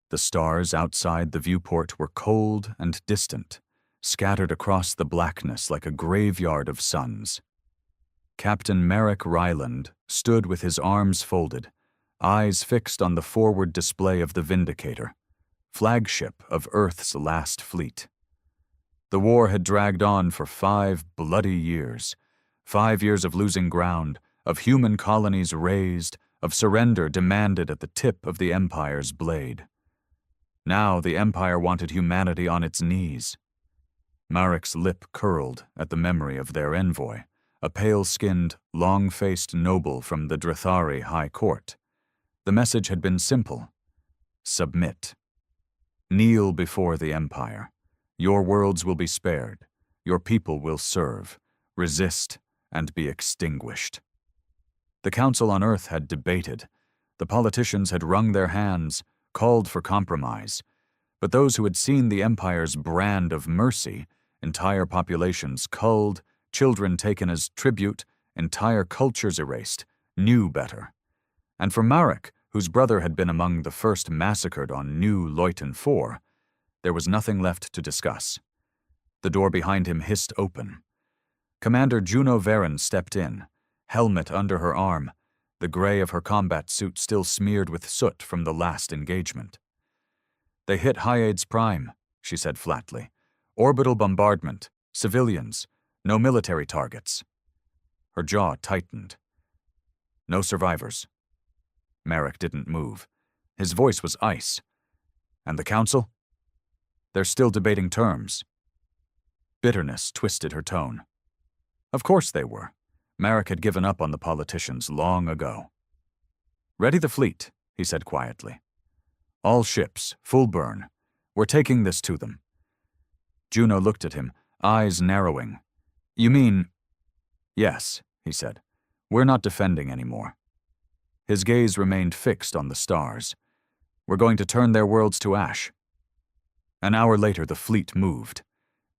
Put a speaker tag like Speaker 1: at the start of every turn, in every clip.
Speaker 1: The stars outside the viewport were cold and distant, scattered across the blackness like a graveyard of suns. Captain Merrick Ryland stood with his arms folded, eyes fixed on the forward display of the Vindicator, flagship of Earth's last fleet. The war had dragged on for 5 bloody years, 5 years of losing ground, of human colonies razed, of surrender demanded at the tip of the Empire's blade. Now the Empire wanted humanity on its knees. Marek's lip curled at the memory of their envoy, a pale-skinned, long-faced noble from the Drathari High Court. The message had been simple: submit. Kneel before the Empire. Your worlds will be spared. Your people will serve, resist, and be extinguished. The Council on Earth had debated. The politicians had wrung their hands, called for compromise. But those who had seen the Empire's brand of mercy, entire populations culled, children taken as tribute, entire cultures erased, knew better. And for Marek, whose brother had been among the first massacred on New Leuten 4, there was nothing left to discuss. The door behind him hissed open. Commander Juno Varen stepped in, helmet under her arm, the gray of her combat suit still smeared with soot from the last engagement. "They hit Hyades Prime," she said flatly. "Orbital bombardment, civilians, no military targets." Her jaw tightened. "No survivors." Marek didn't move. His voice was ice. "And the Council?" "They're still debating terms." Bitterness twisted her tone. Of course they were. Marek had given up on the politicians long ago. "Ready the fleet," he said quietly. "All ships, full burn. We're taking this to them." Juno looked at him, eyes narrowing. "You mean—" "Yes," he said. "We're not defending anymore." His gaze remained fixed on the stars. "We're going to turn their worlds to ash." An hour later, the fleet moved.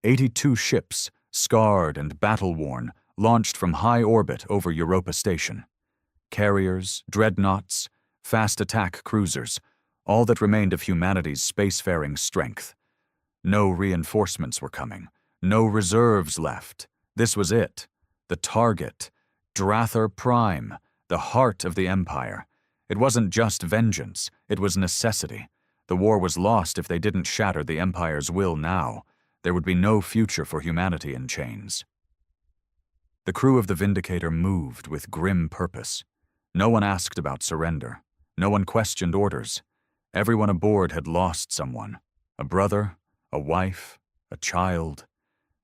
Speaker 1: 82 ships, scarred and battle-worn, launched from high orbit over Europa Station. Carriers, dreadnoughts, fast attack cruisers, all that remained of humanity's spacefaring strength. No reinforcements were coming, no reserves left. This was it, the target, Drathar Prime, the heart of the Empire. It wasn't just vengeance, it was necessity. The war was lost if they didn't shatter the Empire's will now. There would be no future for humanity in chains. The crew of the Vindicator moved with grim purpose. No one asked about surrender. No one questioned orders. Everyone aboard had lost someone. A brother, a wife, a child.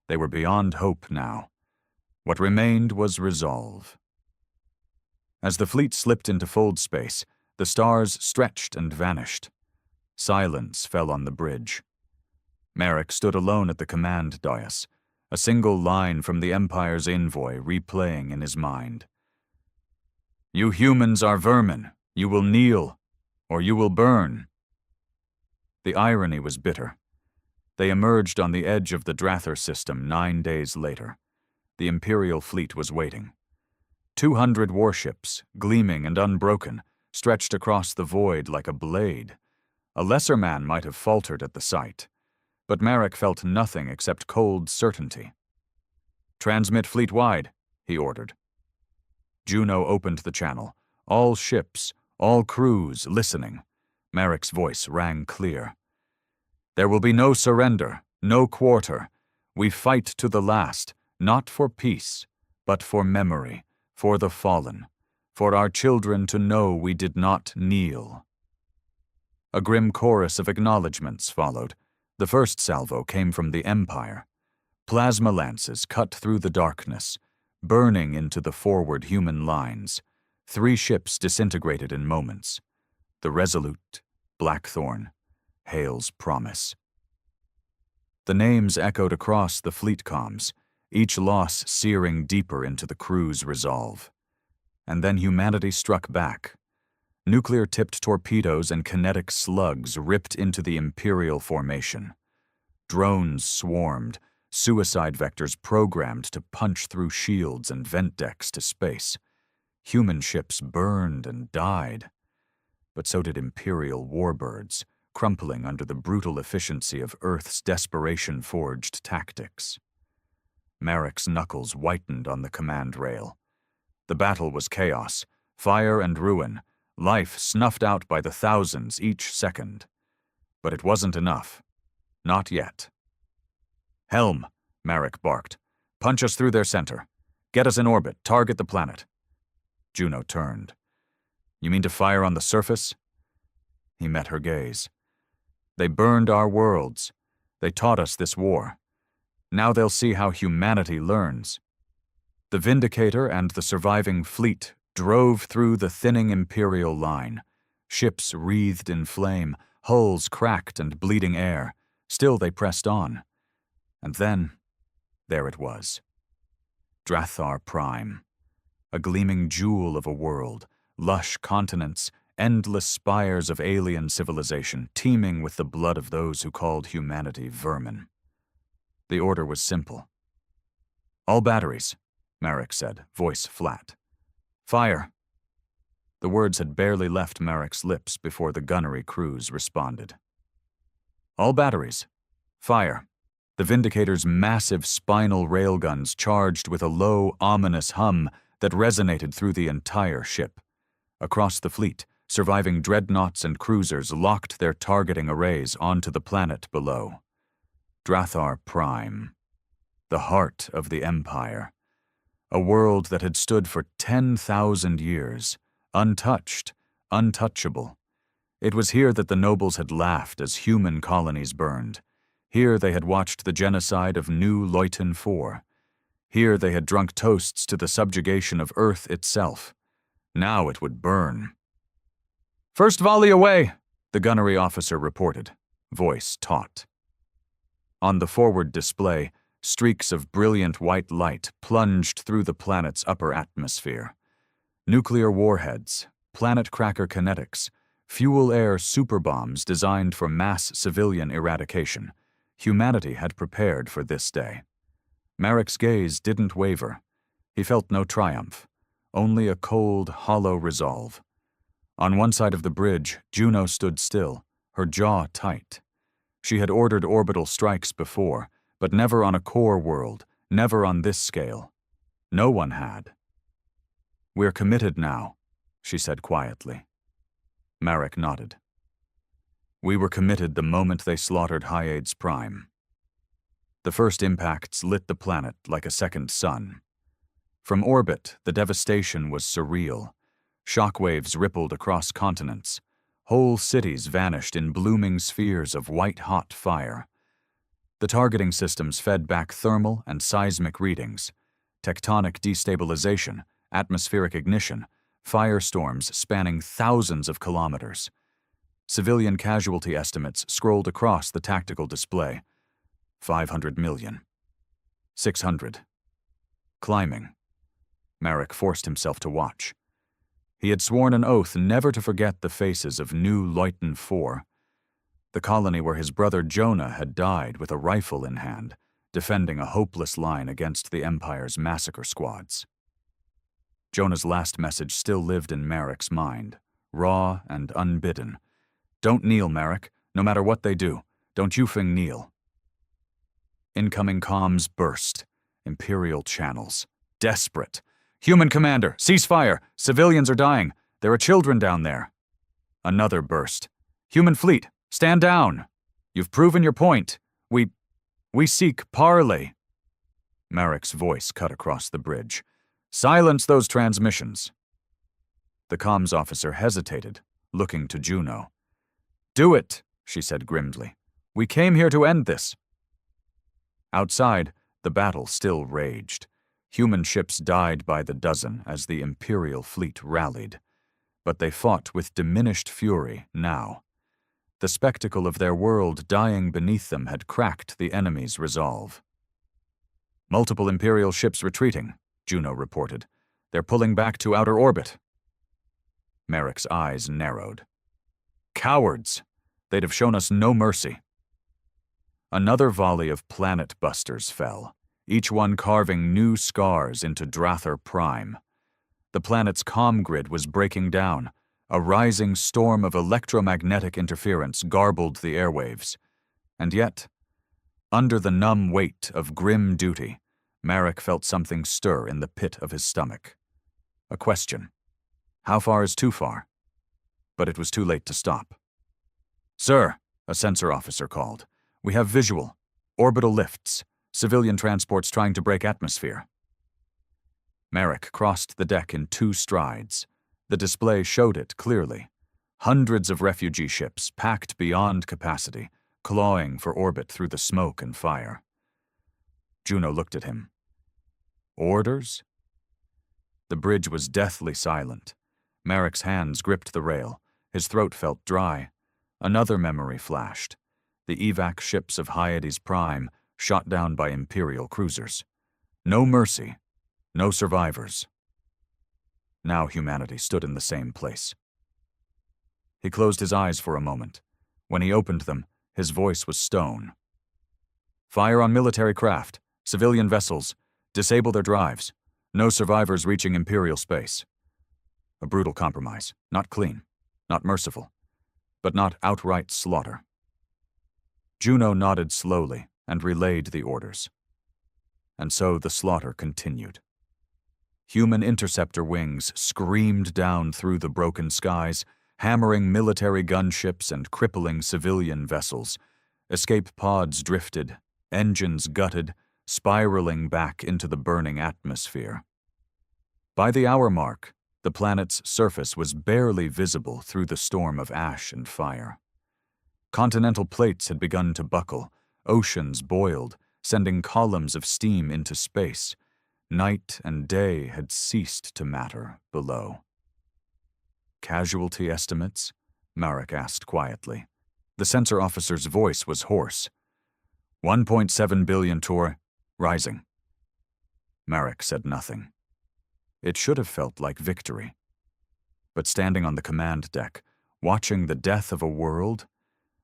Speaker 1: They were beyond hope now. What remained was resolve. As the fleet slipped into fold space, the stars stretched and vanished. Silence fell on the bridge. Marek stood alone at the command dais, a single line from the Empire's envoy replaying in his mind. "You humans are vermin. You will kneel, or you will burn." The irony was bitter. They emerged on the edge of the Drathar system 9 days later. The Imperial fleet was waiting. 200 warships, gleaming and unbroken, stretched across the void like a blade. A lesser man might have faltered at the sight. But Marek felt nothing except cold certainty. "Transmit fleet-wide," he ordered. Juno opened the channel. All ships, all crews listening. Marek's voice rang clear. "There will be no surrender, no quarter. We fight to the last, not for peace, but for memory, for the fallen, for our children to know we did not kneel." A grim chorus of acknowledgments followed. The first salvo came from the Empire. Plasma lances cut through the darkness, burning into the forward human lines. 3 ships disintegrated in moments. The Resolute, Blackthorn, Hale's Promise. The names echoed across the fleet comms, each loss searing deeper into the crew's resolve. And then humanity struck back. Nuclear-tipped torpedoes and kinetic slugs ripped into the Imperial formation. Drones swarmed, suicide vectors programmed to punch through shields and vent decks to space. Human ships burned and died. But so did Imperial warbirds, crumpling under the brutal efficiency of Earth's desperation-forged tactics. Marek's knuckles whitened on the command rail. The battle was chaos, fire and ruin, life snuffed out by the thousands each second. But it wasn't enough. Not yet. "Helm," Marek barked. "Punch us through their center. Get us in orbit. Target the planet." Juno turned. "You mean to fire on the surface?" He met her gaze. "They burned our worlds. They taught us this war. Now they'll see how humanity learns." The Vindicator and the surviving fleet drove through the thinning Imperial line. Ships wreathed in flame, hulls cracked and bleeding air. Still they pressed on. And then, there it was. Drathar Prime. A gleaming jewel of a world, lush continents, endless spires of alien civilization, teeming with the blood of those who called humanity vermin. The order was simple. "All batteries," Marek said, voice flat. "Fire." The words had barely left Marek's lips before the gunnery crews responded. "All batteries. Fire." The Vindicator's massive spinal railguns charged with a low, ominous hum that resonated through the entire ship. Across the fleet, surviving dreadnoughts and cruisers locked their targeting arrays onto the planet below. Drathar Prime. The heart of the Empire. A world that had stood for 10,000 years, untouched, untouchable. It was here that the nobles had laughed as human colonies burned. Here they had watched the genocide of New Leuten IV. Here they had drunk toasts to the subjugation of Earth itself. Now it would burn. "First volley away," the gunnery officer reported, voice taut. On the forward display, streaks of brilliant white light plunged through the planet's upper atmosphere. Nuclear warheads, planet cracker kinetics, fuel-air superbombs designed for mass civilian eradication. Humanity had prepared for this day. Marek's gaze didn't waver. He felt no triumph, only a cold, hollow resolve. On one side of the bridge, Juno stood still, her jaw tight. She had ordered orbital strikes before, but never on a core world, never on this scale. No one had. "We're committed now," she said quietly. Marek nodded. "We were committed the moment they slaughtered Hyades Prime." The first impacts lit the planet like a second sun. From orbit, the devastation was surreal. Shockwaves rippled across continents. Whole cities vanished in blooming spheres of white-hot fire. The targeting systems fed back thermal and seismic readings, tectonic destabilization, atmospheric ignition, firestorms spanning thousands of kilometers. Civilian casualty estimates scrolled across the tactical display. 500 million. 600. Climbing. Marek forced himself to watch. He had sworn an oath never to forget the faces of New Leuten IV, the colony where his brother Jonah had died with a rifle in hand, defending a hopeless line against the Empire's massacre squads. Jonah's last message still lived in Marek's mind, raw and unbidden. "Don't kneel, Marek. No matter what they do, don't you fing kneel." Incoming comms burst. Imperial channels. Desperate. "Human commander, cease fire. Civilians are dying. There are children down there." Another burst. "Human fleet, stand down. You've proven your point. We seek parley." Marek's voice cut across the bridge. "Silence those transmissions." The comms officer hesitated, looking to Juno. "Do it," she said grimly. "We came here to end this." Outside, the battle still raged. Human ships died by the dozen as the Imperial fleet rallied. But they fought with diminished fury now. The spectacle of their world dying beneath them had cracked the enemy's resolve. "Multiple Imperial ships retreating," Juno reported. "They're pulling back to outer orbit." Marek's eyes narrowed. "Cowards! They'd have shown us no mercy." Another volley of planet busters fell, each one carving new scars into Drathar Prime. The planet's comm grid was breaking down. A rising storm of electromagnetic interference garbled the airwaves. And yet, under the numb weight of grim duty, Marek felt something stir in the pit of his stomach. A question. How far is too far? But it was too late to stop. "Sir," a sensor officer called, "we have visual. Orbital lifts. Civilian transports trying to break atmosphere." Marek crossed the deck in 2 strides. The display showed it clearly. Hundreds of refugee ships, packed beyond capacity, clawing for orbit through the smoke and fire. Juno looked at him. Orders? The bridge was deathly silent. Marek's hands gripped the rail. His throat felt dry. Another memory flashed. The evac ships of Hyades Prime, shot down by Imperial cruisers. No mercy. No survivors. Now humanity stood in the same place. He closed his eyes for a moment. When he opened them, his voice was stone. "Fire on military craft, civilian vessels, disable their drives. No survivors reaching Imperial space." A brutal compromise, not clean, not merciful, but not outright slaughter. Juno nodded slowly and relayed the orders. And so the slaughter continued. Human interceptor wings screamed down through the broken skies, hammering military gunships and crippling civilian vessels. Escape pods drifted, engines gutted, spiraling back into the burning atmosphere. By the hour mark, the planet's surface was barely visible through the storm of ash and fire. Continental plates had begun to buckle, oceans boiled, sending columns of steam into space. Night and day had ceased to matter below. "Casualty estimates?" Marek asked quietly. The sensor officer's voice was hoarse. 1.7 billion tour, rising. Marek said nothing. It should have felt like victory. But standing on the command deck, watching the death of a world,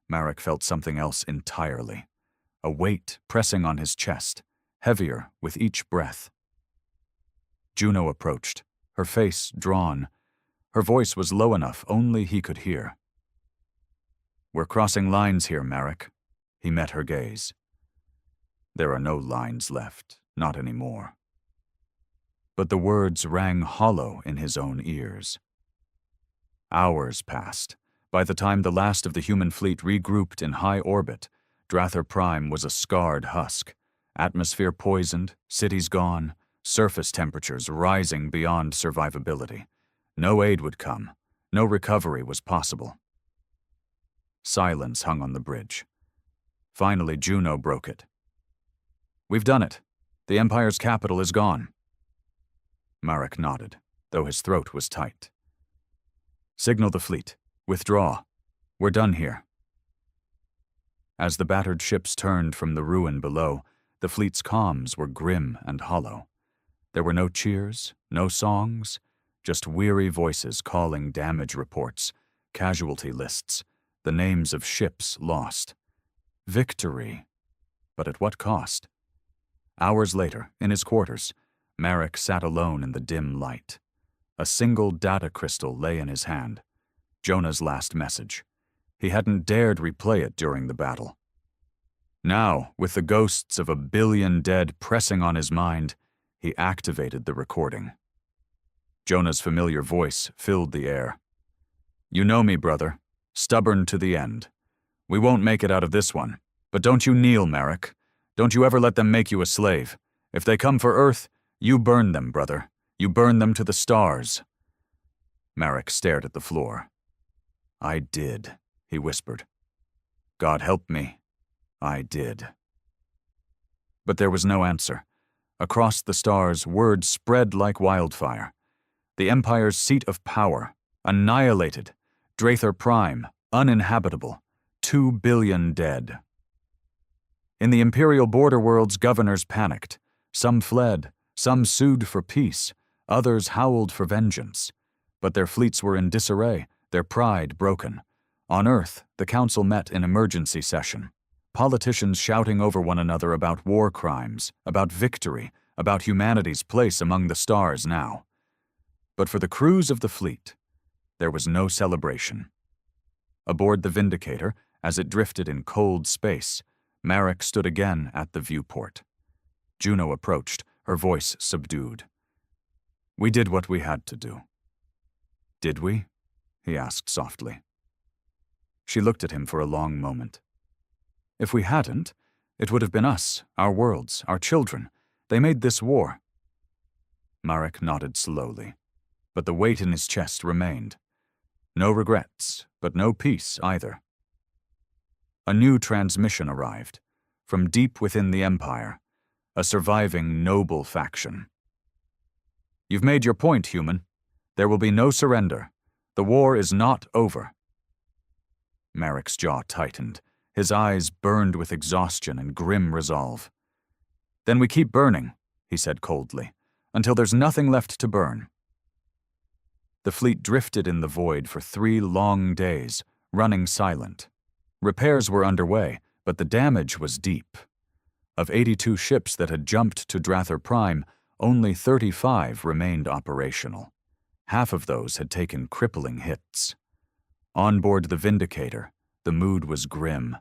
Speaker 1: Marek felt something else entirely. A weight pressing on his chest, heavier with each breath. Juno approached, her face drawn. Her voice was low enough only he could hear. "We're crossing lines here, Marek." He met her gaze. "There are no lines left, not anymore." But the words rang hollow in his own ears. Hours passed. By the time the last of the human fleet regrouped in high orbit, Drather Prime was a scarred husk. Atmosphere poisoned, cities gone, surface temperatures rising beyond survivability. No aid would come. No recovery was possible. Silence hung on the bridge. Finally, Juno broke it. "We've done it. The Empire's capital is gone." Marek nodded, though his throat was tight. "Signal the fleet. Withdraw. We're done here." As the battered ships turned from the ruin below, the fleet's comms were grim and hollow. There were no cheers, no songs, just weary voices calling damage reports, casualty lists, the names of ships lost. Victory. But at what cost? Hours later, in his quarters, Marek sat alone in the dim light. A single data crystal lay in his hand. Jonah's last message. He hadn't dared replay it during the battle. Now, with the ghosts of 1 billion dead pressing on his mind, he activated the recording. Jonah's familiar voice filled the air. "You know me, brother. Stubborn to the end. We won't make it out of this one. But don't you kneel, Marek. Don't you ever let them make you a slave. If they come for Earth, you burn them, brother. You burn them to the stars." Marek stared at the floor. "I did," he whispered. "God help me. I did." But there was no answer. Across the stars, word spread like wildfire. The Empire's seat of power, annihilated. Drather Prime, uninhabitable. 2 billion dead. In the Imperial border worlds, governors panicked. Some fled, some sued for peace, others howled for vengeance. But their fleets were in disarray, their pride broken. On Earth, the Council met in emergency session. Politicians shouting over one another about war crimes, about victory, about humanity's place among the stars now. But for the crews of the fleet, There was no celebration. Aboard the Vindicator, as it drifted in cold space, Marek stood again at the viewport. Juno approached, her voice subdued. "We did what we had to do." "Did we?" he asked softly. She looked at him for a long moment. "If we hadn't, it would have been us, our worlds, our children. They made this war." Marek nodded slowly, but the weight in his chest remained. No regrets, but no peace either. A new transmission arrived, from deep within the Empire, a surviving noble faction. "You've made your point, human. There will be no surrender. The war is not over." Marek's jaw tightened. His eyes burned with exhaustion and grim resolve. "Then we keep burning," he said coldly, "until there's nothing left to burn." The fleet drifted in the void for 3 long days, running silent. Repairs were underway, but the damage was deep. Of 82 ships that had jumped to Drather Prime, only 35 remained operational. Half of those had taken crippling hits. On board the Vindicator, the mood was grim,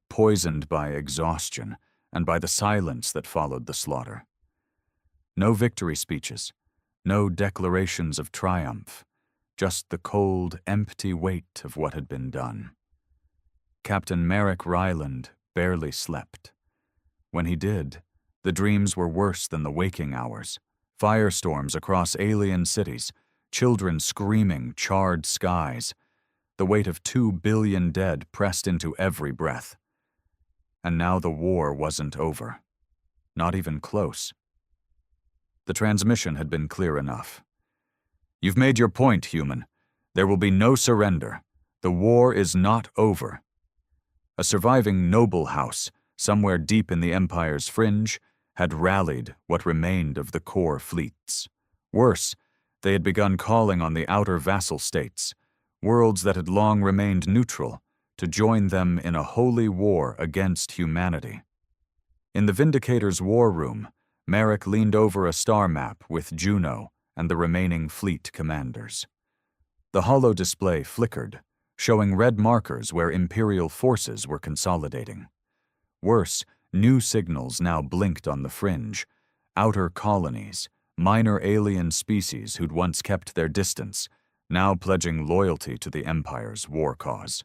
Speaker 1: poisoned by exhaustion and by the silence that followed the slaughter. No victory speeches, no declarations of triumph, just the cold, empty weight of what had been done. Captain Marek Ryland barely slept. When he did, the dreams were worse than the waking hours. Firestorms across alien cities, children screaming, charred skies. The weight of 2 billion dead pressed into every breath. And now the war wasn't over. Not even close. The transmission had been clear enough. "You've made your point, human. There will be no surrender. The war is not over." A surviving noble house, somewhere deep in the Empire's fringe, had rallied what remained of the core fleets. Worse, they had begun calling on the outer vassal states, worlds that had long remained neutral, to join them in a holy war against humanity. In the Vindicator's war room, Marek leaned over a star map with Juno and the remaining fleet commanders. The holo display flickered, showing red markers where Imperial forces were consolidating. Worse, new signals now blinked on the fringe. Outer colonies, minor alien species who'd once kept their distance, now pledging loyalty to the Empire's war cause.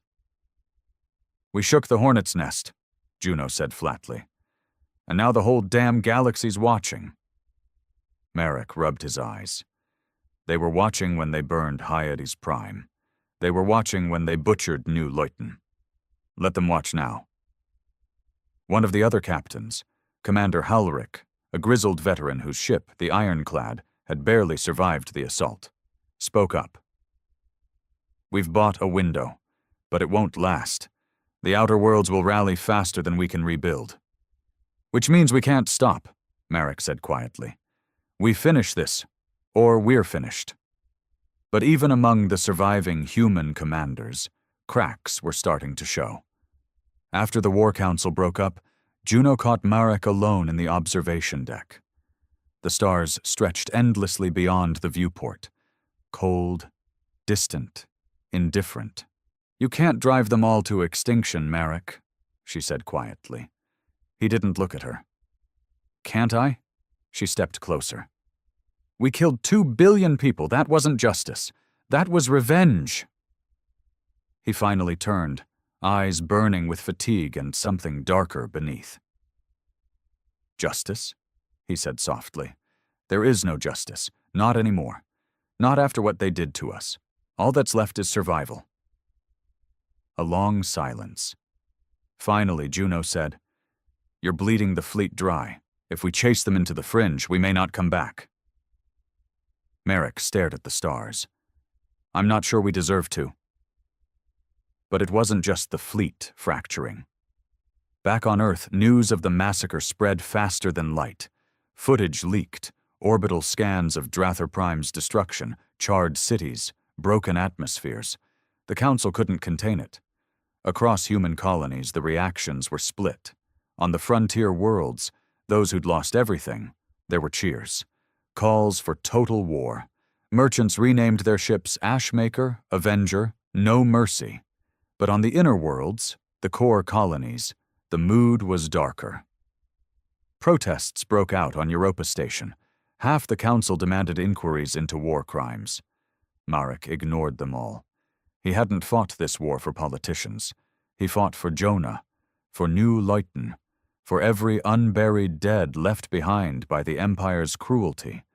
Speaker 1: "We shook the hornet's nest," Juno said flatly. "And now the whole damn galaxy's watching." Marek rubbed his eyes. They were watching when they burned Hyades Prime. They were watching when they butchered New Leuten. Let them watch now. One of the other captains, Commander Halric, a grizzled veteran whose ship, the Ironclad, had barely survived the assault, spoke up. "We've bought a window, but it won't last. The outer worlds will rally faster than we can rebuild." "Which means we can't stop," Marek said quietly. "We finish this, or we're finished." But even among the surviving human commanders, cracks were starting to show. After the War Council broke up, Juno caught Marek alone in the observation deck. The stars stretched endlessly beyond the viewport, cold, distant, indifferent. "You can't drive them all to extinction, Marek," she said quietly. He didn't look at her. "Can't I?" She stepped closer. "We killed 2 billion people. That wasn't justice. That was revenge." He finally turned, eyes burning with fatigue and something darker beneath. "Justice?" he said softly. "There is no justice. Not anymore. Not after what they did to us. All that's left is survival." A long silence. Finally, Juno said, "You're bleeding the fleet dry. If we chase them into the fringe, we may not come back." Marek stared at the stars. "I'm not sure we deserve to." But it wasn't just the fleet fracturing. Back on Earth, news of the massacre spread faster than light. Footage leaked, orbital scans of Drather Prime's destruction, charred cities, broken atmospheres. The Council couldn't contain it. Across human colonies, the reactions were split. On the frontier worlds, those who'd lost everything, there were cheers. Calls for total war. Merchants renamed their ships Ashmaker, Avenger, No Mercy. But on the inner worlds, the core colonies, the mood was darker. Protests broke out on Europa Station. Half the council demanded inquiries into war crimes. Marek ignored them all. He hadn't fought this war for politicians. He fought for Jonah, for New Leuten, for every unburied dead left behind by the Empire's cruelty.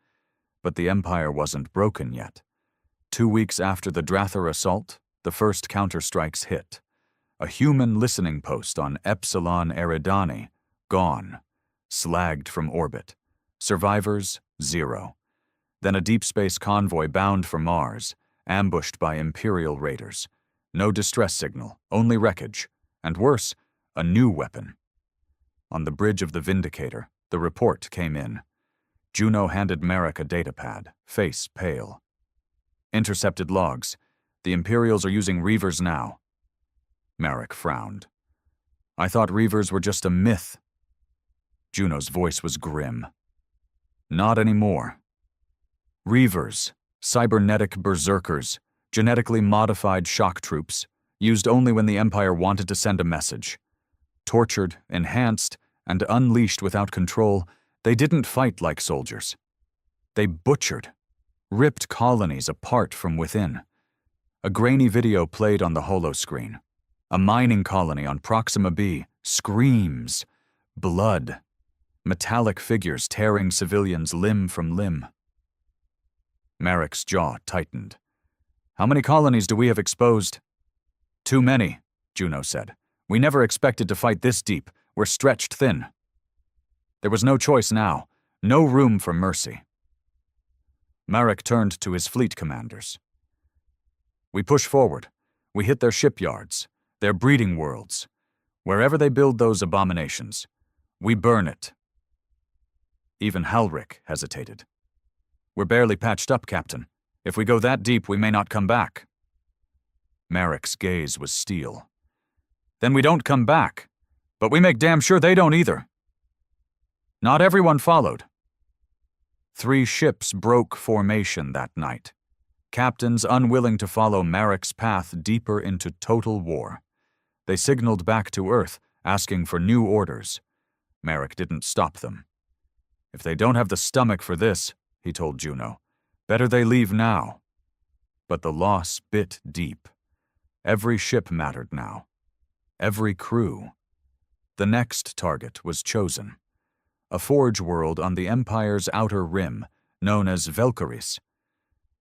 Speaker 1: But the Empire wasn't broken yet. 2 weeks after the Drather assault, the first counterstrikes hit. A human listening post on Epsilon Eridani, gone, slagged from orbit. Survivors, 0. Then a deep space convoy bound for Mars, ambushed by Imperial raiders. No distress signal, only wreckage, and worse, a new weapon. On the bridge of the Vindicator, the report came in. Juno handed Marek a datapad, face pale. Intercepted logs. The Imperials are using Reavers now. Marek frowned. I thought Reavers were just a myth. Juno's voice was grim. Not anymore. Reavers, cybernetic berserkers, genetically modified shock troops, used only when the Empire wanted to send a message. Tortured, enhanced, and unleashed without control, they didn't fight like soldiers. They butchered, ripped colonies apart from within. A grainy video played on the holoscreen. A mining colony on Proxima B, screams, blood, metallic figures tearing civilians limb from limb. Marek's jaw tightened. How many colonies do we have exposed? Too many, Juno said. We never expected to fight this deep. We're stretched thin. There was no choice now, no room for mercy. Marek turned to his fleet commanders. We push forward. We hit their shipyards, their breeding worlds. Wherever they build those abominations, we burn it. Even Halric hesitated. We're barely patched up, Captain. If we go that deep, we may not come back. Marek's gaze was steel. Then we don't come back, but we make damn sure they don't either. Not everyone followed. 3 ships broke formation that night. Captains unwilling to follow Marek's path deeper into total war. They signaled back to Earth, asking for new orders. Marek didn't stop them. If they don't have the stomach for this, he told Juno, better they leave now. But the loss bit deep. Every ship mattered now. Every crew. The next target was chosen. A forge world on the Empire's outer rim, known as Velkaris.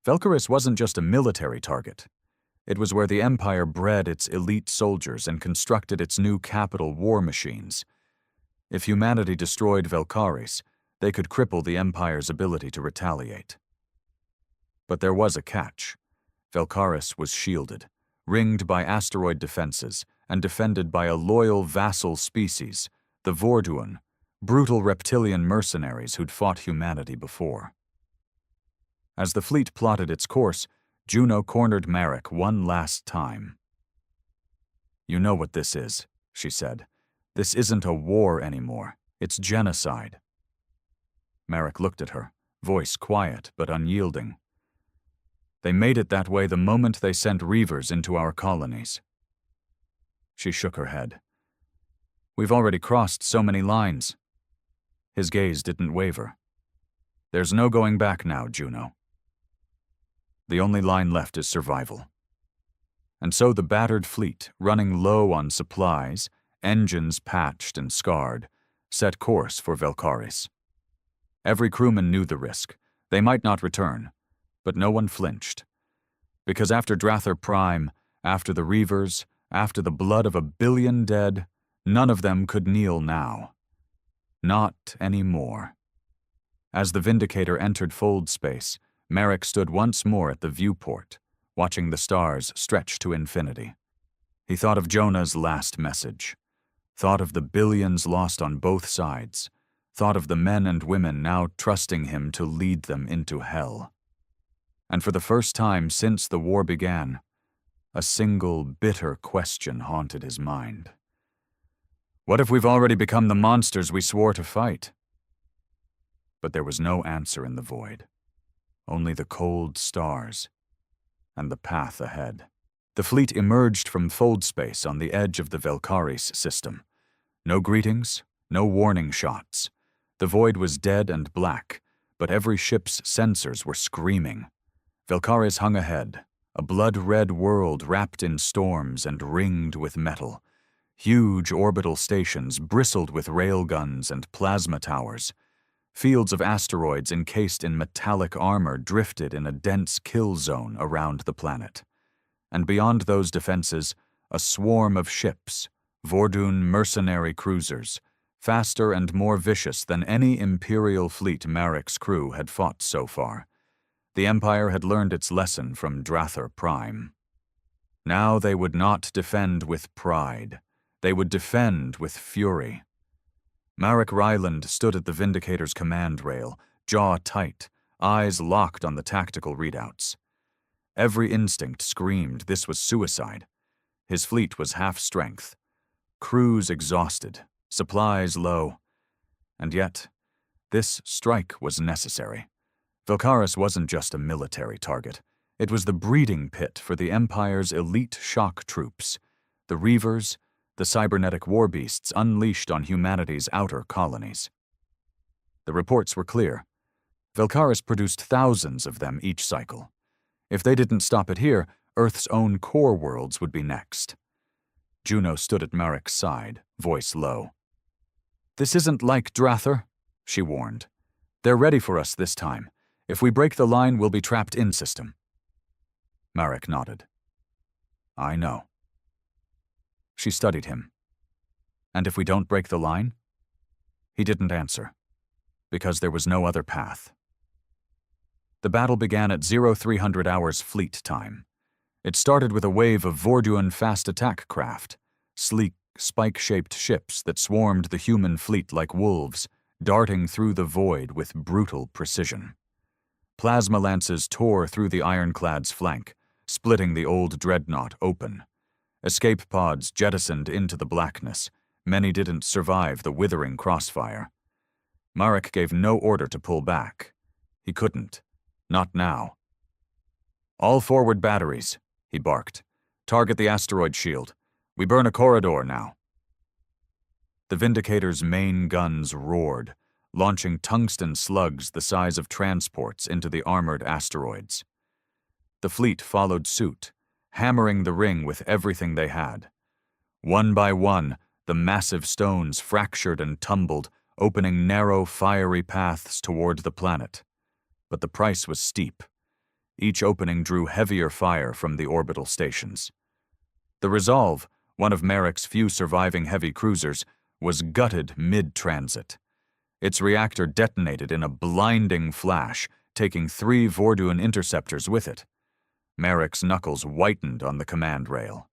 Speaker 1: Velkaris wasn't just a military target. It was where the Empire bred its elite soldiers and constructed its new capital war machines. If humanity destroyed Velkaris, they could cripple the Empire's ability to retaliate. But there was a catch. Velkaris was shielded, ringed by asteroid defenses, and defended by a loyal vassal species, the Vorduan, brutal reptilian mercenaries who'd fought humanity before. As the fleet plotted its course, Juno cornered Marek one last time. You know what this is, she said. This isn't a war anymore. It's genocide. Marek looked at her, voice quiet but unyielding. They made it that way the moment they sent Reavers into our colonies. She shook her head. We've already crossed so many lines. His gaze didn't waver. There's no going back now, Juno. The only line left is survival. And so the battered fleet, running low on supplies, engines patched and scarred, set course for Velkaris. Every crewman knew the risk. They might not return, but no one flinched. Because after Drather Prime, after the Reavers, after the blood of 1 billion dead, none of them could kneel now. Not anymore. As the Vindicator entered fold space, Marek stood once more at the viewport, watching the stars stretch to infinity. He thought of Jonah's last message, thought of the billions lost on both sides, thought of the men and women now trusting him to lead them into hell. And for the first time since the war began, a single bitter question haunted his mind. What if we've already become the monsters we swore to fight? But there was no answer in the void. only the cold stars and the path ahead. The fleet emerged from fold space on the edge of the Velkaris system. No greetings, no warning shots. The void was dead and black, but every ship's sensors were screaming. Velkaris hung ahead, a blood-red world wrapped in storms and ringed with metal. Huge orbital stations bristled with railguns and plasma towers. Fields of asteroids encased in metallic armor drifted in a dense kill zone around the planet. And beyond those defenses, a swarm of ships, Vordun mercenary cruisers, faster and more vicious than any Imperial fleet Marek's crew had fought so far. The Empire had learned its lesson from Drather Prime. Now they would not defend with pride. They would defend with fury. Marek Ryland stood at the Vindicator's command rail, jaw tight, eyes locked on the tactical readouts. Every instinct screamed this was suicide. His fleet was half strength, crews exhausted, supplies low. And yet, this strike was necessary. Velkaris wasn't just a military target. It was the breeding pit for the Empire's elite shock troops, the Reavers, the cybernetic warbeasts unleashed on humanity's outer colonies. The reports were clear. Velkaris produced thousands of them each cycle. If they didn't stop it here, Earth's own core worlds would be next. Juno stood at Marek's side, voice low. "This isn't like Drather," she warned. "They're ready for us this time. If we break the line, we'll be trapped in system." Marek nodded. "I know." She studied him. "And if we don't break the line?" He didn't answer, because there was no other path. The battle began at 0300 hours fleet time. It started with a wave of Vorduan fast attack craft, sleek, spike-shaped ships that swarmed the human fleet like wolves, darting through the void with brutal precision. Plasma lances tore through the ironclad's flank, splitting the old dreadnought open. Escape pods jettisoned into the blackness. Many didn't survive the withering crossfire. Marek gave no order to pull back. He couldn't. Not now. "All forward batteries," he barked. "Target the asteroid shield. We burn a corridor now." The Vindicator's main guns roared, launching tungsten slugs the size of transports into the armored asteroids. The fleet followed suit, hammering the ring with everything they had. One by one, the massive stones fractured and tumbled, opening narrow, fiery paths toward the planet. But the price was steep. Each opening drew heavier fire from the orbital stations. The Resolve, one of Marek's few surviving heavy cruisers, was gutted mid-transit. Its reactor detonated in a blinding flash, taking 3 Vorduan interceptors with it. Marek's knuckles whitened on the command rail.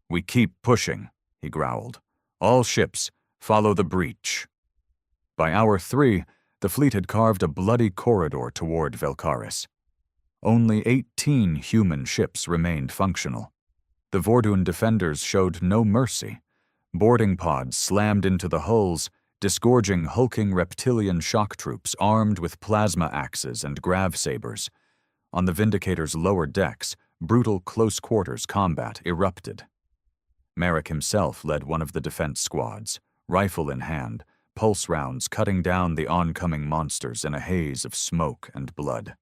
Speaker 1: "We keep pushing," he growled. "All ships, follow the breach." By hour 3, the fleet had carved a bloody corridor toward Velkaris. Only 18 human ships remained functional. The Vorduan defenders showed no mercy. Boarding pods slammed into the hulls, disgorging hulking reptilian shock troops armed with plasma axes and grav sabers. On the Vindicator's lower decks, brutal close-quarters combat erupted. Marek himself led one of the defense squads, rifle in hand, pulse rounds cutting down the oncoming monsters in a haze of smoke and blood.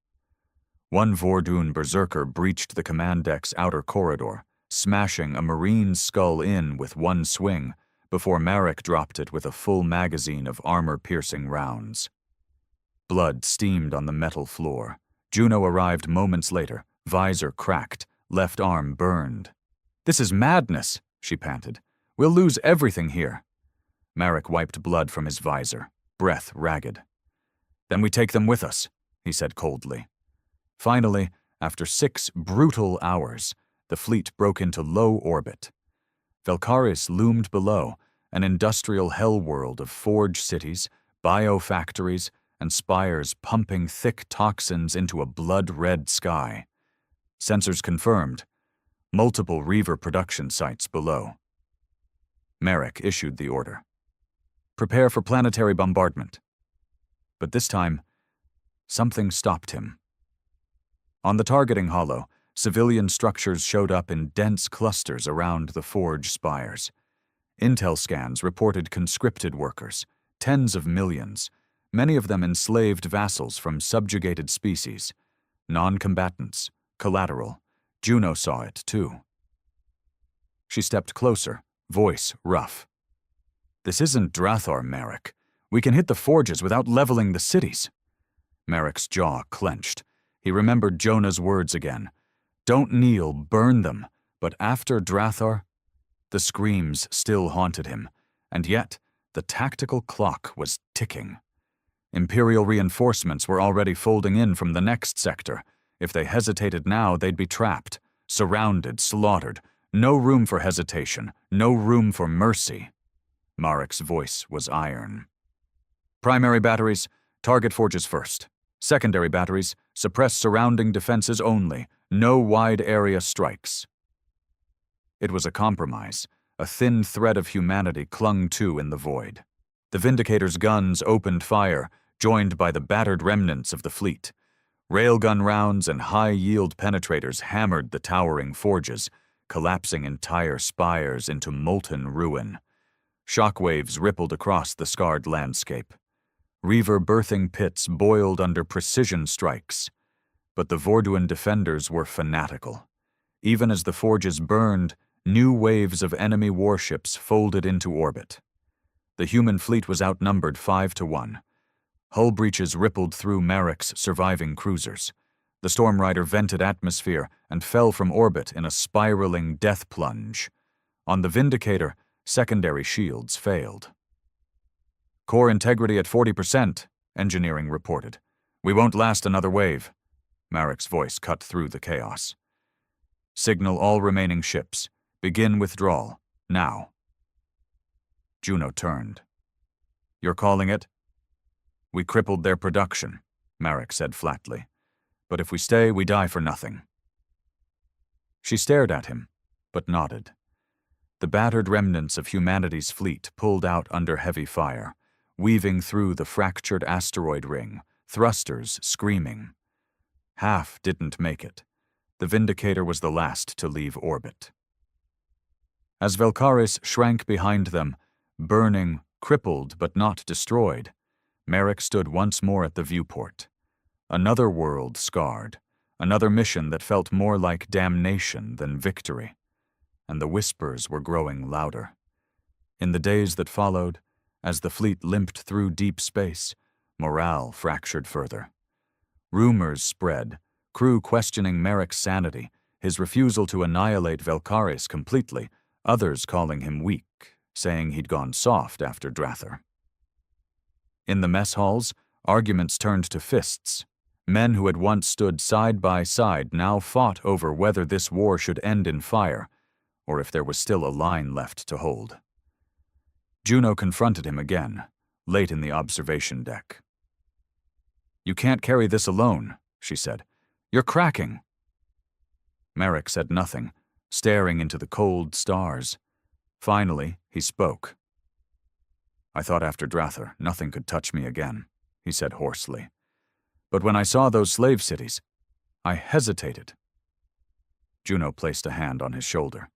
Speaker 1: One Vordun berserker breached the command deck's outer corridor, smashing a Marine's skull in with one swing before Marek dropped it with a full magazine of armor-piercing rounds. Blood steamed on the metal floor. Juno arrived moments later, visor cracked, left arm burned. "This is madness," she panted. "We'll lose everything here." Marek wiped blood from his visor, breath ragged. "Then we take them with us," he said coldly. Finally, after 6 brutal hours, the fleet broke into low orbit. Velkaris loomed below, an industrial hell world of forge cities, biofactories, and spires pumping thick toxins into a blood-red sky. Sensors confirmed. Multiple Reaver production sites below. Marek issued the order. "Prepare for planetary bombardment." But this time, something stopped him. On the targeting hollow, civilian structures showed up in dense clusters around the forge spires. Intel scans reported conscripted workers, tens of millions, many of them enslaved vassals from subjugated species. Non-combatants, collateral. Juno saw it, too. She stepped closer, voice rough. "This isn't Drathar, Merrick. We can hit the forges without leveling the cities." Merrick's jaw clenched. He remembered Jonah's words again. "Don't kneel, burn them." But after Drathar, the screams still haunted him, and yet the tactical clock was ticking. Imperial reinforcements were already folding in from the next sector. If they hesitated now, they'd be trapped, surrounded, slaughtered. No room for hesitation, no room for mercy. Marek's voice was iron. "Primary batteries, target forges first. Secondary batteries, suppress surrounding defenses only. No wide-area strikes." It was a compromise. A thin thread of humanity clung to in the void. The Vindicator's guns opened fire, joined by the battered remnants of the fleet. Railgun rounds and high-yield penetrators hammered the towering forges, collapsing entire spires into molten ruin. Shockwaves rippled across the scarred landscape. Reaver-birthing pits boiled under precision strikes. But the Vorduan defenders were fanatical. Even as the forges burned, new waves of enemy warships folded into orbit. The human fleet was outnumbered 5-1. Hull breaches rippled through Marek's surviving cruisers. The Storm Rider vented atmosphere and fell from orbit in a spiraling death plunge. On the Vindicator, secondary shields failed. "Core integrity at 40%, engineering reported. "We won't last another wave." Marek's voice cut through the chaos. "Signal all remaining ships. Begin withdrawal. Now." Juno turned. "You're calling it?" "We crippled their production," Marek said flatly. "But if we stay, we die for nothing." She stared at him, but nodded. The battered remnants of humanity's fleet pulled out under heavy fire, weaving through the fractured asteroid ring, thrusters screaming. Half didn't make it. The Vindicator was the last to leave orbit. As Velkaris shrank behind them, burning, crippled but not destroyed, Marek stood once more at the viewport. Another world scarred, another mission that felt more like damnation than victory. And the whispers were growing louder. In the days that followed, as the fleet limped through deep space, morale fractured further. Rumors spread, crew questioning Marek's sanity, his refusal to annihilate Velkaris completely, others calling him weak, saying he'd gone soft after Drathar. In the mess halls, arguments turned to fists. Men who had once stood side by side now fought over whether this war should end in fire, or if there was still a line left to hold. Juno confronted him again, late in the observation deck. "You can't carry this alone," she said. "You're cracking." Marek said nothing, staring into the cold stars. Finally, he spoke. "I thought after Drathar nothing could touch me again," he said hoarsely. "But when I saw those slave cities, I hesitated." Juno placed a hand on his shoulder.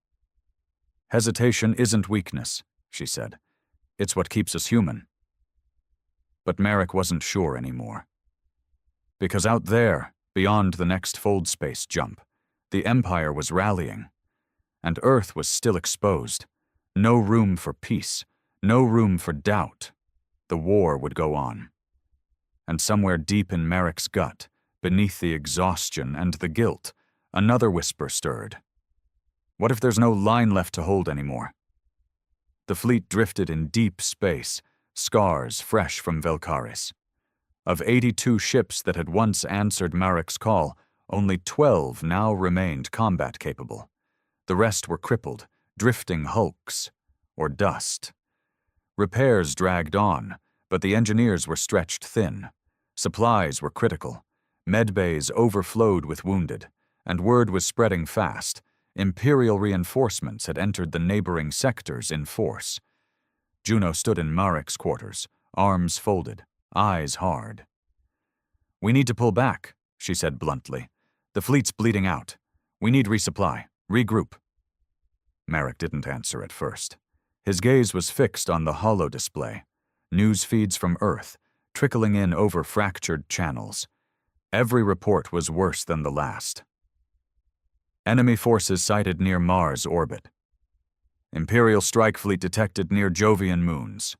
Speaker 1: "Hesitation isn't weakness," she said. "It's what keeps us human." But Marek wasn't sure anymore. Because out there, beyond the next fold space jump, the Empire was rallying. And Earth was still exposed. No room for peace, no room for doubt. The war would go on. And somewhere deep in Marek's gut, beneath the exhaustion and the guilt, another whisper stirred. What if there's no line left to hold anymore? The fleet drifted in deep space, scars fresh from Velkaris. Of 82 ships that had once answered Marek's call, only 12 now remained combat-capable. The rest were crippled, drifting hulks, or dust. Repairs dragged on, but the engineers were stretched thin. Supplies were critical. Medbays overflowed with wounded, and word was spreading fast. Imperial reinforcements had entered the neighboring sectors in force. Juno stood in Marek's quarters, arms folded, eyes hard. "We need to pull back," she said bluntly. The fleet's bleeding out. We need resupply. Regroup. Merrick didn't answer at first. His gaze was fixed on the holo display, news feeds from Earth, trickling in over fractured channels. Every report was worse than the last. Enemy forces sighted near Mars orbit. Imperial strike fleet detected near Jovian moons.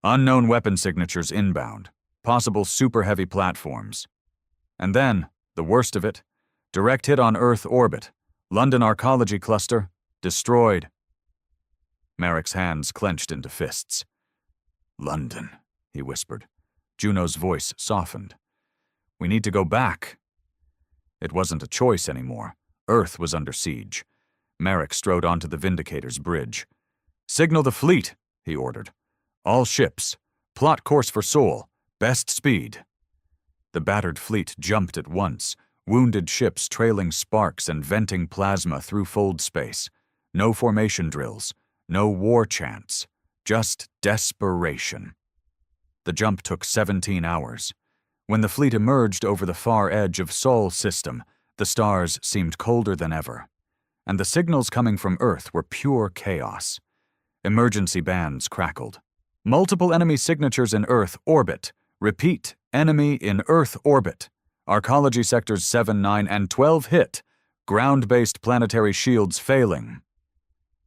Speaker 1: Unknown weapon signatures inbound. Possible super-heavy platforms. And then, the worst of it, direct hit on Earth orbit. London Arcology Cluster, destroyed. Merrick's hands clenched into fists. London, he whispered. Juno's voice softened. We need to go back. It wasn't a choice anymore. Earth was under siege. Merrick strode onto the Vindicator's bridge. Signal the fleet, he ordered. All ships. Plot course for Seoul. Best speed. The battered fleet jumped at once, wounded ships trailing sparks and venting plasma through fold space. No formation drills. No war chants. Just desperation. The jump took 17 hours. When the fleet emerged over the far edge of Sol system, the stars seemed colder than ever. And the signals coming from Earth were pure chaos. Emergency bands crackled. Multiple enemy signatures in Earth orbit. Repeat, enemy in Earth orbit. Arcology sectors 7, 9, and 12 hit. Ground-based planetary shields failing.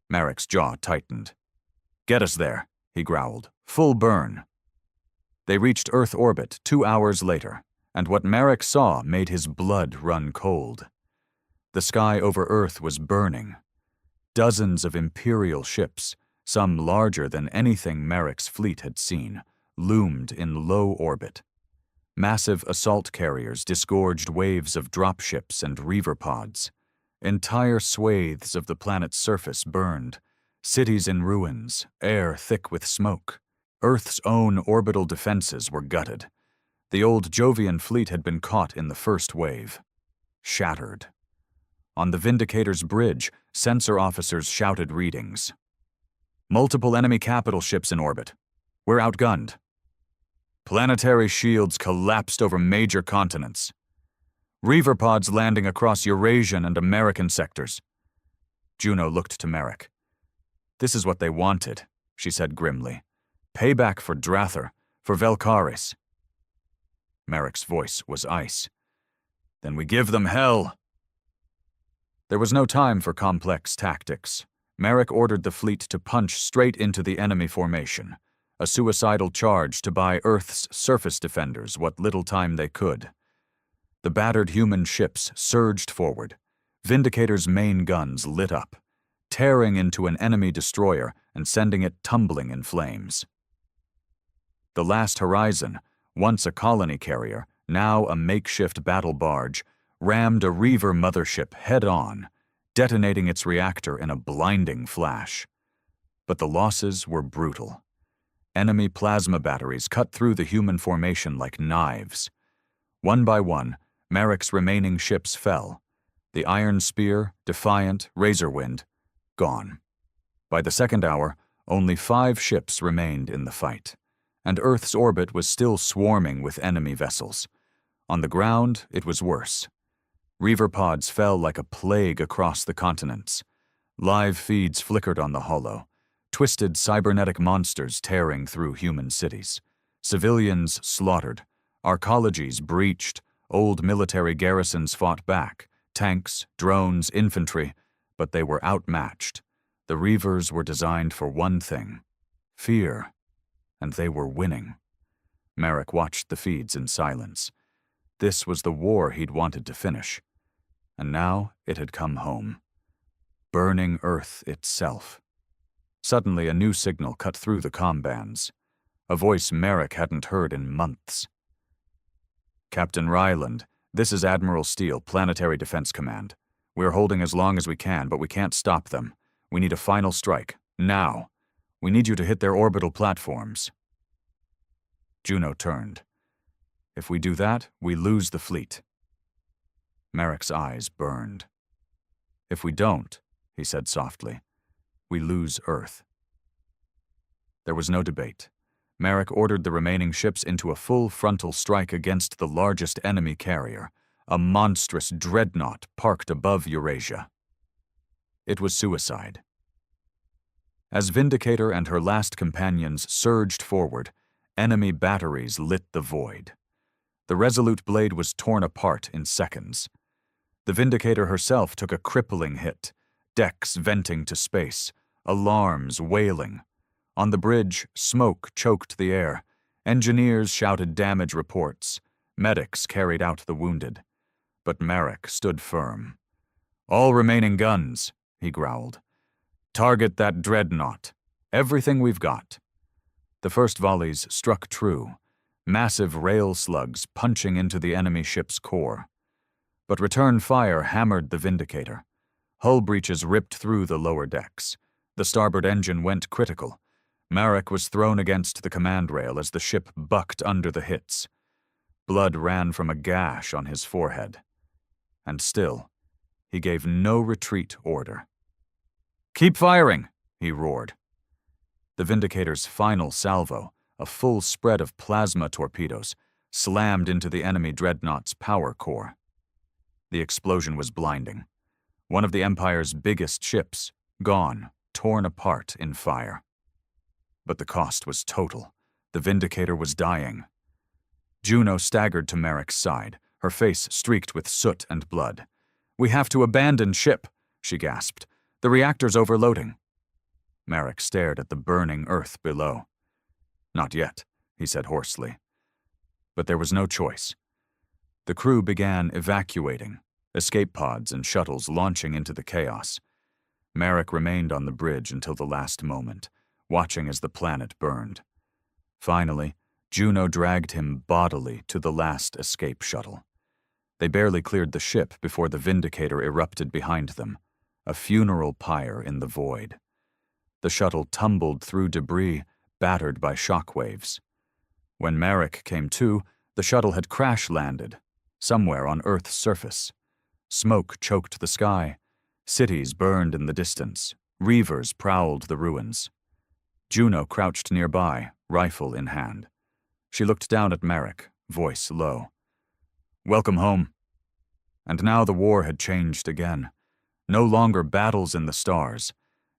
Speaker 1: Merrick's jaw tightened. Get us there, he growled. Full burn. They reached Earth orbit 2 hours later, and what Merrick saw made his blood run cold. The sky over Earth was burning. Dozens of Imperial ships, some larger than anything Merrick's fleet had seen, loomed in low orbit. Massive assault carriers disgorged waves of dropships and reaver pods. Entire swathes of the planet's surface burned, cities in ruins, air thick with smoke. Earth's own orbital defenses were gutted. The old Jovian fleet had been caught in the first wave. Shattered. On the Vindicator's bridge, sensor officers shouted readings. Multiple enemy capital ships in orbit. We're outgunned. Planetary shields collapsed over major continents. Reaver pods landing across Eurasian and American sectors. Juno looked to Merrick. This is what they wanted, she said grimly. Payback for Drather, for Velkaris. Merrick's voice was ice. Then we give them hell. There was no time for complex tactics. Merrick ordered the fleet to punch straight into the enemy formation, a suicidal charge to buy Earth's surface defenders what little time they could. The battered human ships surged forward. Vindicator's main guns lit up, tearing into an enemy destroyer and sending it tumbling in flames. The last horizon, once a colony carrier, now a makeshift battle barge, rammed a Reaver mothership head-on, detonating its reactor in a blinding flash. But the losses were brutal. Enemy plasma batteries cut through the human formation like knives. One by one, Merrick's remaining ships fell. The Iron Spear, Defiant, Razorwind, gone. By the second hour, only 5 ships remained in the fight, and Earth's orbit was still swarming with enemy vessels. On the ground, it was worse. Reaver pods fell like a plague across the continents. Live feeds flickered on the holo, twisted cybernetic monsters tearing through human cities. Civilians slaughtered, arcologies breached, old military garrisons fought back, tanks, drones, infantry, but they were outmatched. The Reavers were designed for one thing: fear, and they were winning. Merrick watched the feeds in silence. This was the war he'd wanted to finish. And now it had come home. Burning Earth itself. Suddenly a new signal cut through the comm bands. A voice Merrick hadn't heard in months. Captain Ryland, this is Admiral Steele, Planetary Defense Command. We're holding as long as we can, but we can't stop them. We need a final strike. Now. We need you to hit their orbital platforms. Juno turned. If we do that, we lose the fleet. Merrick's eyes burned. If we don't, he said softly, we lose Earth. There was no debate. Merrick ordered the remaining ships into a full frontal strike against the largest enemy carrier, a monstrous dreadnought parked above Eurasia. It was suicide. As Vindicator and her last companions surged forward, enemy batteries lit the void. The resolute blade was torn apart in seconds. The Vindicator herself took a crippling hit, decks venting to space, alarms wailing. On the bridge, smoke choked the air. Engineers shouted damage reports. Medics carried out the wounded. But Merrick stood firm. "All remaining guns," he growled. "Target that dreadnought. Everything we've got." The first volleys struck true, massive rail slugs punching into the enemy ship's core. But return fire hammered the Vindicator. Hull breaches ripped through the lower decks. The starboard engine went critical. Marek was thrown against the command rail as the ship bucked under the hits. Blood ran from a gash on his forehead. And still, he gave no retreat order. "Keep firing!" he roared. The Vindicator's final salvo, a full spread of plasma torpedoes, slammed into the enemy dreadnought's power core. The explosion was blinding. One of the Empire's biggest ships, gone, torn apart in fire. But the cost was total. The Vindicator was dying. Juno staggered to Merrick's side, her face streaked with soot and blood. "We have to abandon ship," she gasped. "The reactor's overloading." Merrick stared at the burning earth below. "Not yet," he said hoarsely. But there was no choice. The crew began evacuating, escape pods and shuttles launching into the chaos. Merrick remained on the bridge until the last moment, watching as the planet burned. Finally, Juno dragged him bodily to the last escape shuttle. They barely cleared the ship before the Vindicator erupted behind them, a funeral pyre in the void. The shuttle tumbled through debris, battered by shock waves. When Merrick came to, the shuttle had crash-landed, somewhere on Earth's surface. Smoke choked the sky. Cities burned in the distance. Reavers prowled the ruins. Juno crouched nearby, rifle in hand. She looked down at Merrick, voice low. "Welcome home." And now the war had changed again. No longer battles in the stars.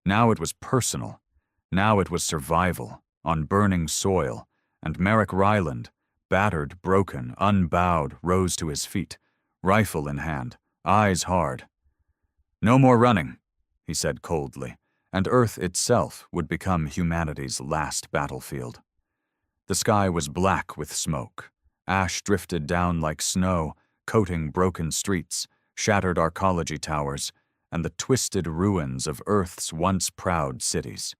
Speaker 1: Now it was personal. Now it was survival, on burning soil, and Merrick Ryland, battered, broken, unbowed, rose to his feet, rifle in hand, eyes hard. "No more running," he said coldly, and Earth itself would become humanity's last battlefield. The sky was black with smoke. Ash drifted down like snow, coating broken streets, shattered arcology towers, and the twisted ruins of Earth's once proud cities.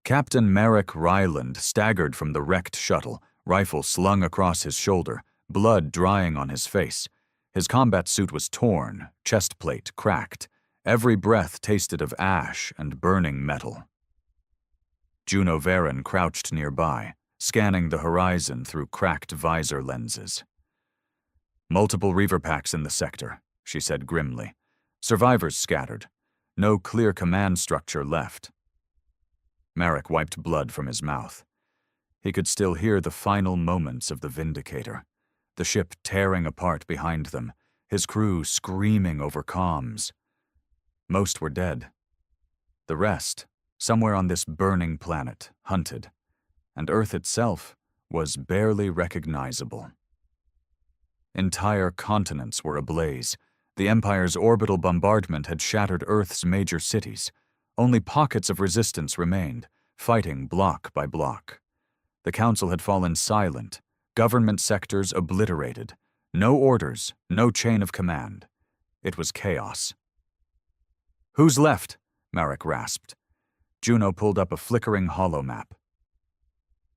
Speaker 1: Captain Merrick Ryland staggered from the wrecked shuttle, rifle slung across his shoulder, blood drying on his face. His combat suit was torn, chest plate cracked. Every breath tasted of ash and burning metal. Juno Varen crouched nearby, scanning the horizon through cracked visor lenses. "Multiple Reaver packs in the sector," she said grimly. "Survivors scattered. No clear command structure left." Merrick wiped blood from his mouth. He could still hear the final moments of the Vindicator, the ship tearing apart behind them, his crew screaming over comms. Most were dead. The rest, somewhere on this burning planet, hunted, and Earth itself was barely recognizable. Entire continents were ablaze. The Empire's orbital bombardment had shattered Earth's major cities. Only pockets of resistance remained, fighting block by block. The Council had fallen silent, government sectors obliterated. No orders, no chain of command. It was chaos. "Who's left?" Marek rasped. Juno pulled up a flickering holomap.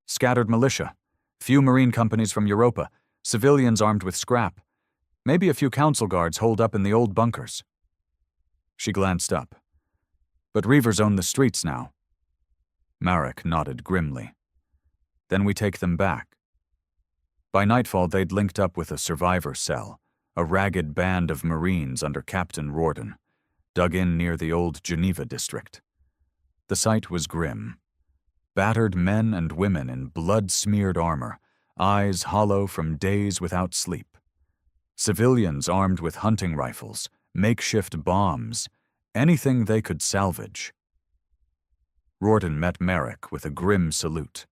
Speaker 1: "Scattered militia. Few marine companies from Europa. Civilians armed with scrap. Maybe a few council guards holed up in the old bunkers." She glanced up. "But Reavers own the streets now." Marek nodded grimly. "Then we take them back." By nightfall, they'd linked up with a survivor cell, a ragged band of Marines under Captain Rorden, dug in near the old Geneva district. The sight was grim. Battered men and women in blood-smeared armor, eyes hollow from days without sleep. Civilians armed with hunting rifles, makeshift bombs, anything they could salvage. Rawdon met Merrick with a grim salute.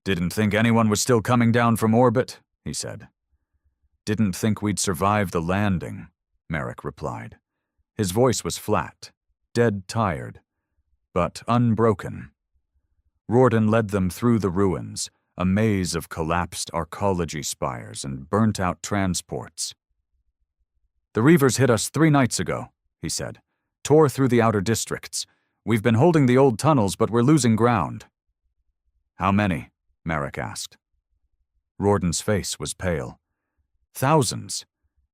Speaker 1: "Didn't think anyone was still coming down from orbit," he said. "Didn't think we'd survive the landing," Merrick replied. His voice was flat, dead tired, but unbroken. Rawdon led them through the ruins, a maze of collapsed arcology spires and burnt-out transports. "The Reavers hit us 3 nights ago," he said. "Tore through the outer districts. We've been holding the old tunnels, but we're losing ground." "How many?" Merrick asked. Rawdon's face was pale. "Thousands,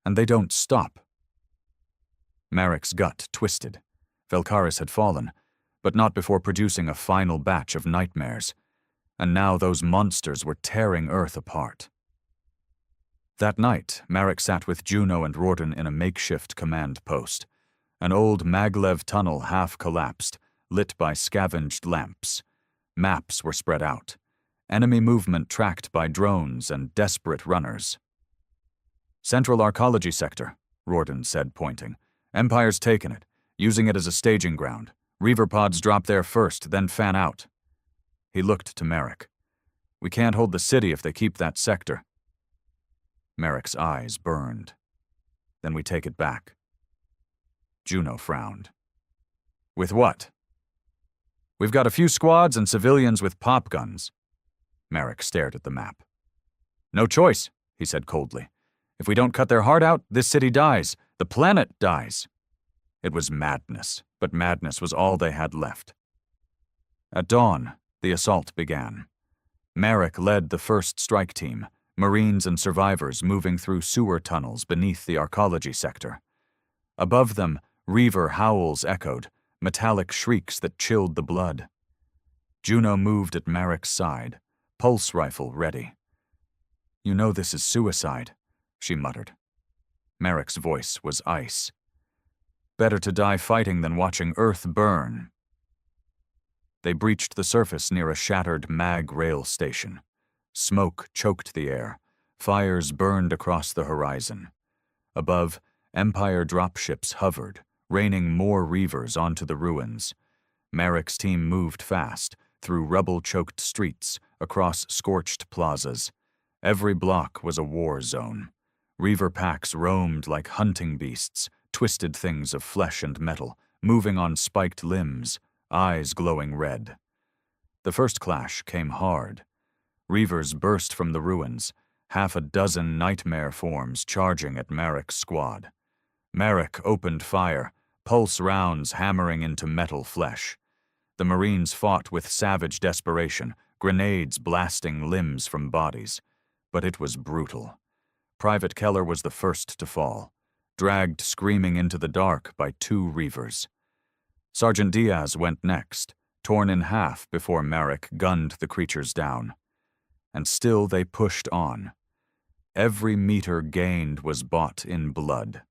Speaker 1: and they don't stop." Merrick's gut twisted. Velkaris had fallen, but not before producing a final batch of nightmares, and now those monsters were tearing Earth apart. That night, Merrick sat with Juno and Rawdon in a makeshift command post, an old maglev tunnel half-collapsed, lit by scavenged lamps. Maps were spread out, enemy movement tracked by drones and desperate runners. "Central Arcology Sector," Rawdon said, pointing. "Empire's taken it, using it as a staging ground. Reaver pods drop there first, then fan out." He looked to Merrick. "We can't hold the city if they keep that sector." Merrick's eyes burned. "Then we take it back." Juno frowned. "With what?" "We've got a few squads and civilians with pop guns." Merrick stared at the map. "No choice," he said coldly. "If we don't cut their heart out, this city dies. The planet dies." It was madness, but madness was all they had left. At dawn, the assault began. Merrick led the first strike team, Marines and survivors moving through sewer tunnels beneath the arcology sector. Above them, Reaver howls echoed, metallic shrieks that chilled the blood. Juno moved at Merrick's side, pulse rifle ready. "You know this is suicide," she muttered. Merrick's voice was ice. "Better to die fighting than watching Earth burn." They breached the surface near a shattered mag rail station. Smoke choked the air. Fires burned across the horizon. Above, Empire dropships hovered, raining more Reavers onto the ruins. Merrick's team moved fast, through rubble-choked streets, across scorched plazas. Every block was a war zone. Reaver packs roamed like hunting beasts, twisted things of flesh and metal, moving on spiked limbs, eyes glowing red. The first clash came hard. Reavers burst from the ruins, 6 nightmare forms charging at Merrick's squad. Merrick opened fire, pulse rounds hammering into metal flesh. The Marines fought with savage desperation, grenades blasting limbs from bodies. But it was brutal. Private Keller was the first to fall, dragged screaming into the dark by 2 Reavers. Sergeant Diaz went next, torn in half before Merrick gunned the creatures down. And still they pushed on. Every meter gained was bought in blood.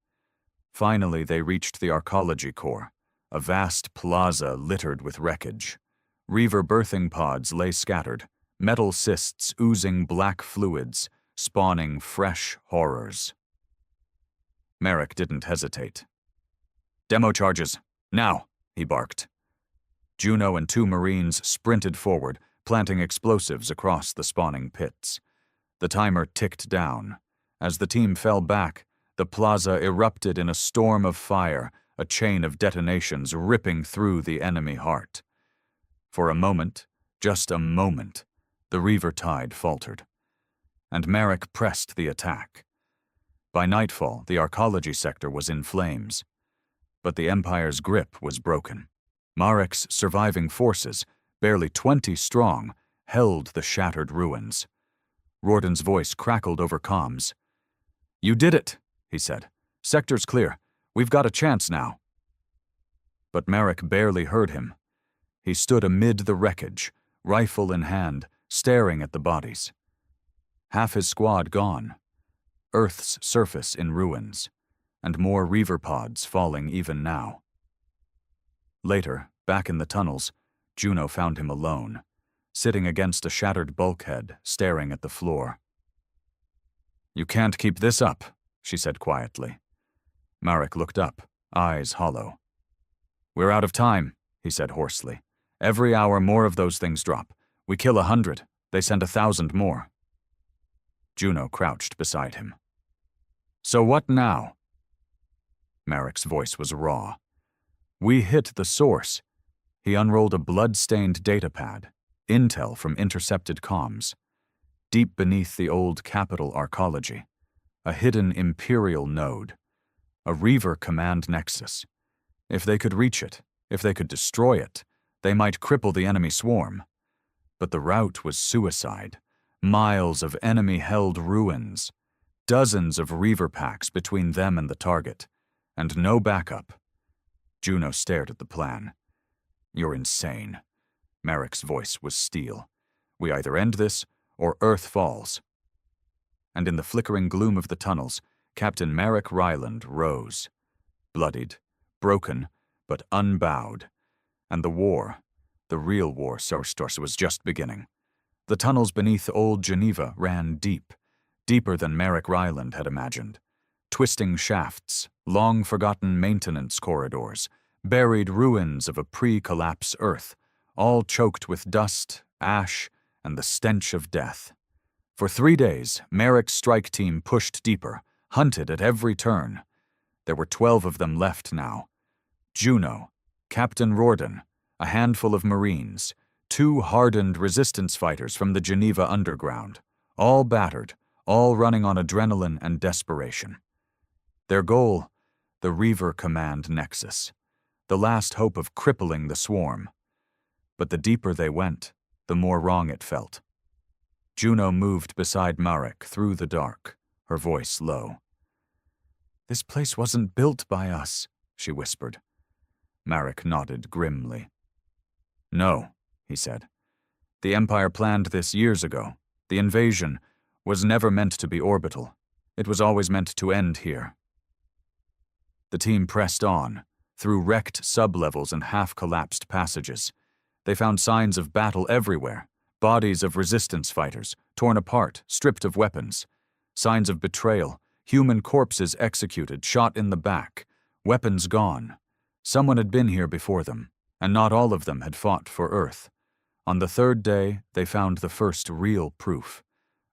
Speaker 1: Finally they reached the arcology core, a vast plaza littered with wreckage. Reaver birthing pods lay scattered, metal cysts oozing black fluids, spawning fresh horrors. Merrick didn't hesitate. "Demo charges, now!" he barked. Juno and 2 Marines sprinted forward, planting explosives across the spawning pits. The timer ticked down. As the team fell back, the plaza erupted in a storm of fire, a chain of detonations ripping through the enemy heart. For a moment, just a moment, the Reaver tide faltered, and Merrick pressed the attack. By nightfall, the arcology sector was in flames, but the Empire's grip was broken. Merrick's surviving forces, barely 20 strong, held the shattered ruins. Rawdon's voice crackled over comms. "You did it," he said. "Sector's clear. We've got a chance now." But Merrick barely heard him. He stood amid the wreckage, rifle in hand, staring at the bodies. Half his squad gone. Earth's surface in ruins, and more Reaver pods falling even now. Later, back in the tunnels, Juno found him alone, sitting against a shattered bulkhead, staring at the floor. "You can't keep this up," she said quietly. Marek looked up, eyes hollow. "We're out of time," he said hoarsely. "Every hour more of those things drop. We kill 100, they send 1,000 more." Juno crouched beside him. "So what now?" Marek's voice was raw. "We hit the source." He unrolled a blood-stained datapad, intel from intercepted comms. Deep beneath the old capital arcology, a hidden Imperial node, a Reaver command nexus. If they could reach it, if they could destroy it, they might cripple the enemy swarm. But the route was suicide. Miles of enemy-held ruins. Dozens of Reaver packs between them and the target. And no backup. Juno stared at the plan. "You're insane." Marek's voice was steel. "We either end this, or Earth falls." And in the flickering gloom of the tunnels, Captain Marek Ryland rose. Bloodied, broken, but unbowed. And the war, the real war, Sorstos, was just beginning. The tunnels beneath old Geneva ran deep, deeper than Marek Ryland had imagined. Twisting shafts, long-forgotten maintenance corridors, buried ruins of a pre-collapse Earth, all choked with dust, ash, and the stench of death. For 3 days, Marek's strike team pushed deeper, hunted at every turn. There were 12 of them left now. Juno, Captain Rorden, a handful of Marines, 2 hardened resistance fighters from the Geneva underground, all battered, all running on adrenaline and desperation. Their goal, the Reaver Command Nexus, the last hope of crippling the swarm. But the deeper they went, the more wrong it felt. Juno moved beside Marek through the dark, her voice low. "This place wasn't built by us," she whispered. Marek nodded grimly. "No," he said. "The Empire planned this years ago. The invasion was never meant to be orbital. It was always meant to end here." The team pressed on, through wrecked sublevels and half-collapsed passages. They found signs of battle everywhere, bodies of resistance fighters, torn apart, stripped of weapons. Signs of betrayal, human corpses executed, shot in the back, weapons gone. Someone had been here before them, and not all of them had fought for Earth. On the 3rd day, they found the first real proof.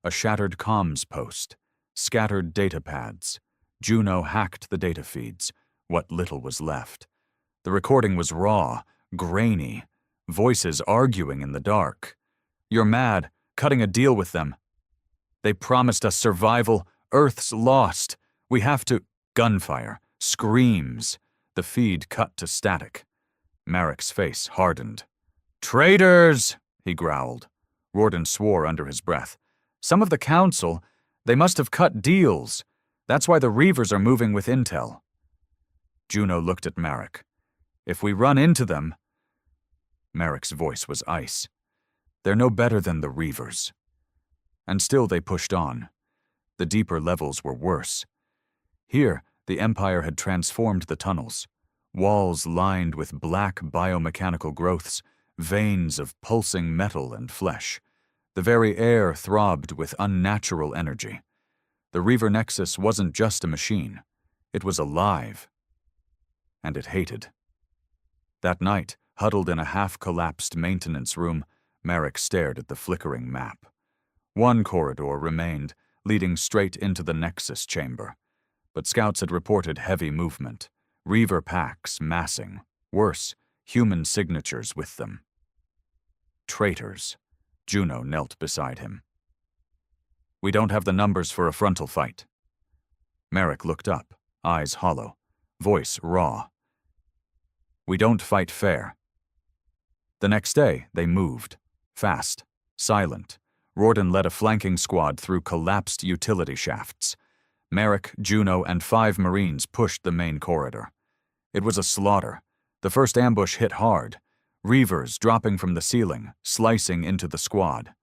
Speaker 1: A shattered comms post, scattered datapads. Juno hacked the data feeds, what little was left. The recording was raw, grainy, voices arguing in the dark. "You're mad, cutting a deal with them. They promised us survival, Earth's lost. We have to—" Gunfire, screams. The feed cut to static. Marek's face hardened. "Traitors!" he growled. Rorden swore under his breath. "Some of the council, they must have cut deals. That's why the Reavers are moving with intel." Juno looked at Marek. "If we run into them—" Marek's voice was ice. "They're no better than the Reavers." And still they pushed on. The deeper levels were worse. Here, the Empire had transformed the tunnels. Walls lined with black biomechanical growths, veins of pulsing metal and flesh. The very air throbbed with unnatural energy. The Reaver Nexus wasn't just a machine. It was alive. And it hated. That night, huddled in a half-collapsed maintenance room, Marek stared at the flickering map. One corridor remained, leading straight into the Nexus chamber. But scouts had reported heavy movement. Reaver packs massing. Worse, human signatures with them. Traitors. Juno knelt beside him. "We don't have the numbers for a frontal fight." Marek looked up, eyes hollow, voice raw. "We don't fight fair." The next day, they moved. Fast, silent. Rorden led a flanking squad through collapsed utility shafts. Marek, Juno, and 5 Marines pushed the main corridor. It was a slaughter. The first ambush hit hard. Reavers dropping from the ceiling, slicing into the squad.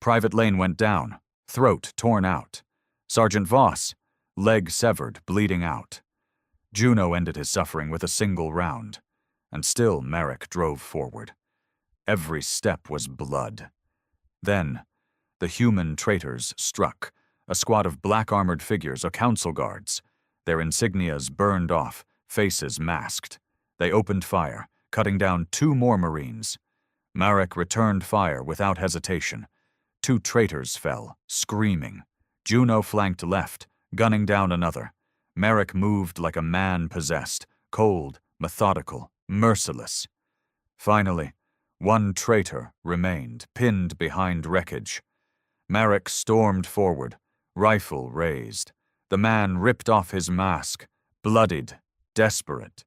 Speaker 1: Private Lane went down, throat torn out. Sergeant Voss, leg severed, bleeding out. Juno ended his suffering with a single round. And still Marek drove forward. Every step was blood. Then, the human traitors struck, a squad of black-armored figures, council guards. Their insignias burned off, faces masked. They opened fire, cutting down 2 more Marines. Marek returned fire without hesitation. 2 traitors fell, screaming. Juno flanked left, gunning down another. Marek moved like a man possessed, cold, methodical, merciless. Finally, 1 traitor remained, pinned behind wreckage. Marek stormed forward, rifle raised. The man ripped off his mask, bloodied, desperate.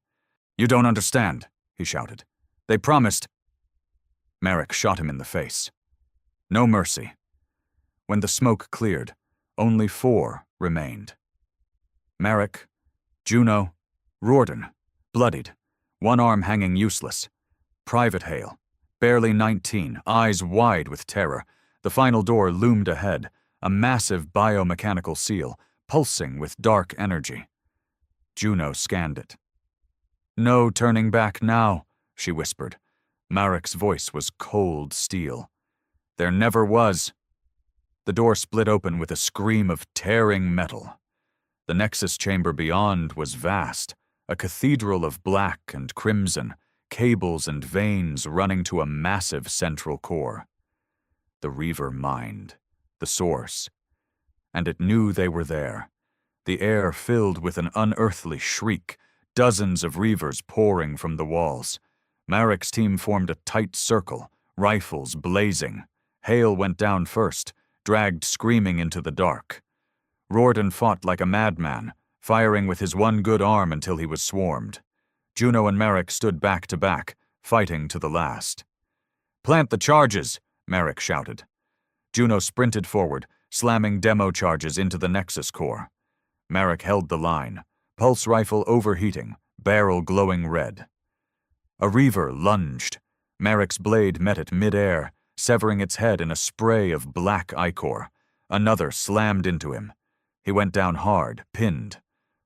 Speaker 1: "You don't understand," he shouted. "They promised—" Marek shot him in the face. No mercy. When the smoke cleared, only 4 remained. Marek, Juno, Riordan, bloodied, 1 arm hanging useless. Private Hale, barely 19, eyes wide with terror. The final door loomed ahead, a massive biomechanical seal, pulsing with dark energy. Juno scanned it. "No turning back now," she whispered. Marek's voice was cold steel. "There never was." The door split open with a scream of tearing metal. The Nexus chamber beyond was vast, a cathedral of black and crimson, cables and veins running to a massive central core. The Reaver mind, the source. And it knew they were there. The air filled with an unearthly shriek, dozens of Reavers pouring from the walls. Marek's team formed a tight circle, rifles blazing. Hale went down first, dragged screaming into the dark. Riordan fought like a madman, firing with his 1 good arm until he was swarmed. Juno and Marek stood back to back, fighting to the last. "Plant the charges!" Marek shouted. Juno sprinted forward, slamming demo charges into the Nexus core. Marek held the line, pulse rifle overheating, barrel glowing red. A Reaver lunged. Marek's blade met it mid-air, severing its head in a spray of black ichor. Another slammed into him. He went down hard, pinned.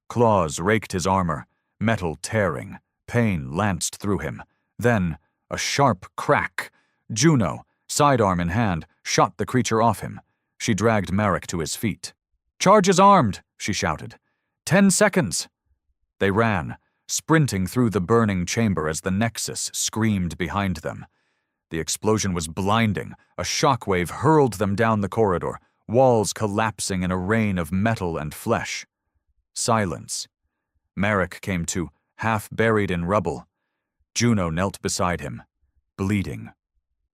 Speaker 1: Claws raked his armor, metal tearing. Pain lanced through him. Then, a sharp crack. Juno, sidearm in hand, shot the creature off him. She dragged Marek to his feet. "Charges armed!" she shouted. 10 seconds! They ran, sprinting through the burning chamber as the Nexus screamed behind them. The explosion was blinding. A shockwave hurled them down the corridor, walls collapsing in a rain of metal and flesh. Silence. Marek came to, half buried in rubble. Juno knelt beside him, bleeding,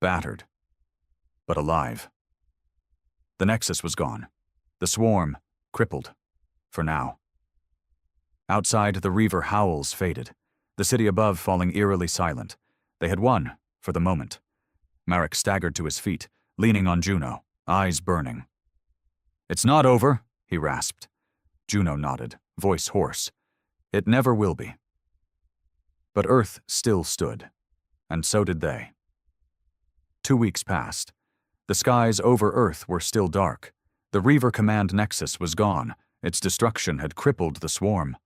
Speaker 1: battered, but alive. The Nexus was gone. The swarm, crippled, for now. Outside, the Reaver howls faded, the city above falling eerily silent. They had won, for the moment. Marek staggered to his feet, leaning on Juno, eyes burning. "It's not over," he rasped. Juno nodded, voice hoarse. "It never will be." But Earth still stood, and so did they. 2 weeks passed. The skies over Earth were still dark. The Reaver Command Nexus was gone. Its destruction had crippled the swarm.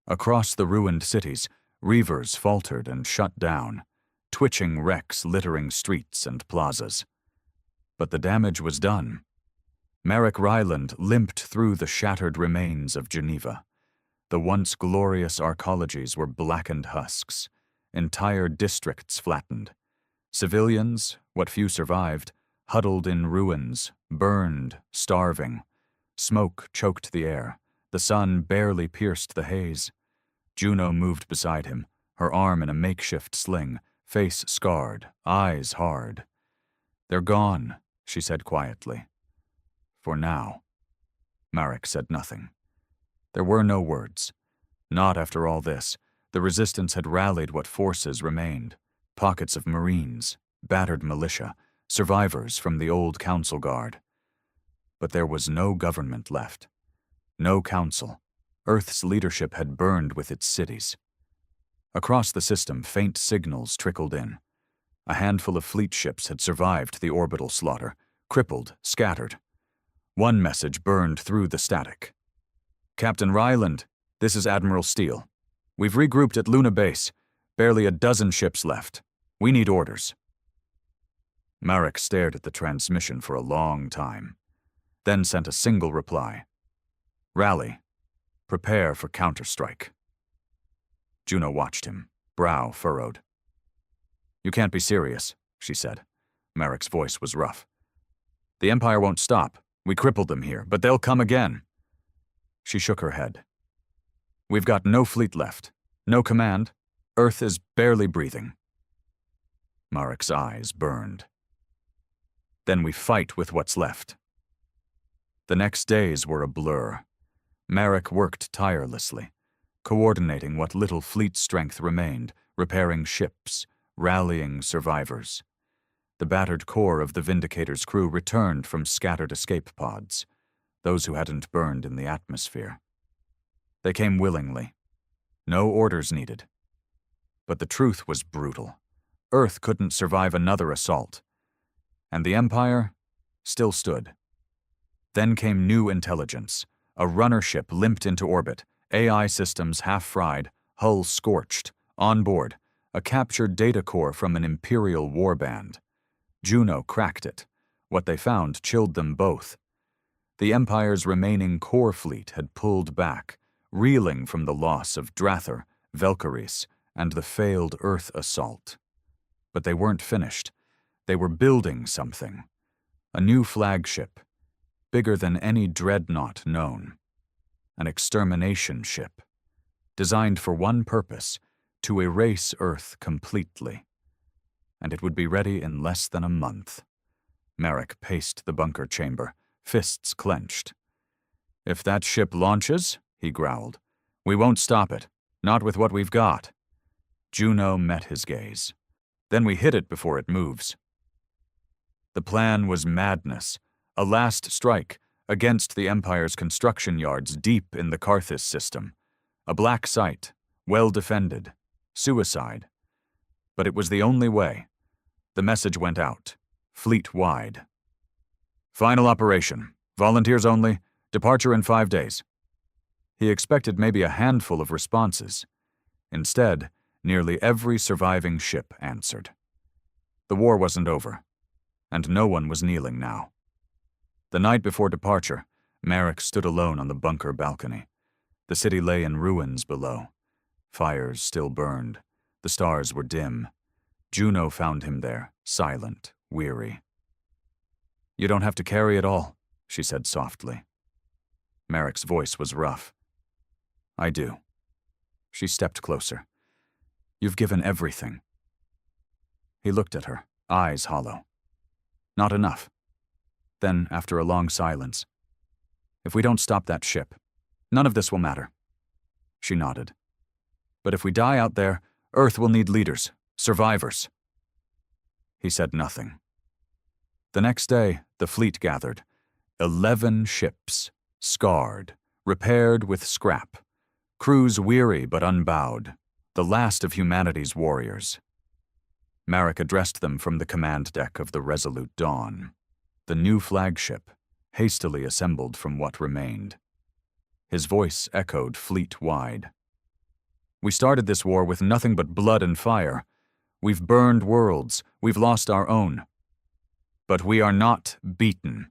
Speaker 1: Across the ruined cities, Reavers faltered and shut down, twitching wrecks littering streets and plazas. But the damage was done. Marek Ryland limped through the shattered remains of Geneva. The once glorious arcologies were blackened husks, entire districts flattened. Civilians, what few survived, huddled in ruins, burned, starving. Smoke choked the air. The sun barely pierced the haze. Juno moved beside him, her arm in a makeshift sling, face scarred, eyes hard. "They're gone," she said quietly. "For now." Marek said nothing. There were no words. Not after all this. The resistance had rallied what forces remained. Pockets of Marines, battered militia, survivors from the old council guard. But there was no government left. No council. Earth's leadership had burned with its cities. Across the system, faint signals trickled in. A handful of fleet ships had survived the orbital slaughter, crippled, scattered. One message burned through the static. "Captain Ryland, this is Admiral Steele. We've regrouped at Luna Base. Barely a dozen ships left. We need orders." Marek stared at the transmission for a long time. then sent a single reply. Rally. Prepare for counterstrike. Juno watched him, brow furrowed. You can't be serious, she said. Marek's voice was rough. The Empire won't stop. We crippled them here, but they'll come again. She shook her head. We've got no fleet left, no command. Earth is barely breathing. Marek's eyes burned. Then we fight with what's left. The next days were a blur. Marek worked tirelessly, coordinating what little fleet strength remained, repairing ships, rallying survivors. The battered core of the Vindicator's crew returned from scattered escape pods, those who hadn't burned in the atmosphere. They came willingly. No orders needed. But the truth was brutal. Earth couldn't survive another assault. And the Empire still stood. Then came new intelligence. A runner ship limped into orbit, AI systems half-fried, hull scorched. On board, a captured data core from an Imperial warband. Juno cracked it. What they found chilled them both. The Empire's remaining core fleet had pulled back, reeling from the loss of Drather, Valkyries, and the failed Earth assault. But they weren't finished. They were building something. A new flagship, bigger than any dreadnought known. An extermination ship, designed for one purpose, to erase Earth completely. And it would be ready in less than a month. Marek paced the bunker chamber, fists clenched. If that ship launches, he growled, we won't stop it, not with what we've got. Juno met his gaze. Then we hit it before it moves. The plan was madness, a last strike against the Empire's construction yards deep in the Karthus system. A black site, well defended, suicide. But it was the only way. The message went out, fleet-wide. Final operation, volunteers only, departure in 5 days. He expected maybe a handful of responses. Instead, nearly every surviving ship answered. The war wasn't over, and no one was kneeling now. The night before departure, Marek stood alone on the bunker balcony. The city lay in ruins below. Fires still burned. The stars were dim. Juno found him there, silent, weary. You don't have to carry it all, she said softly. Marek's voice was rough. I do. She stepped closer. You've given everything. He looked at her, eyes hollow. Not enough. Then, after a long silence, if we don't stop that ship, none of this will matter. She nodded. But if we die out there, Earth will need leaders, survivors. He said nothing. The next day, the fleet gathered. 11 ships, scarred, repaired with scrap. Crews weary but unbowed, the last of humanity's warriors. Marek addressed them from the command deck of the Resolute Dawn, the new flagship, hastily assembled from what remained. His voice echoed fleet-wide. We started this war with nothing but blood and fire. We've burned worlds, we've lost our own. But we are not beaten.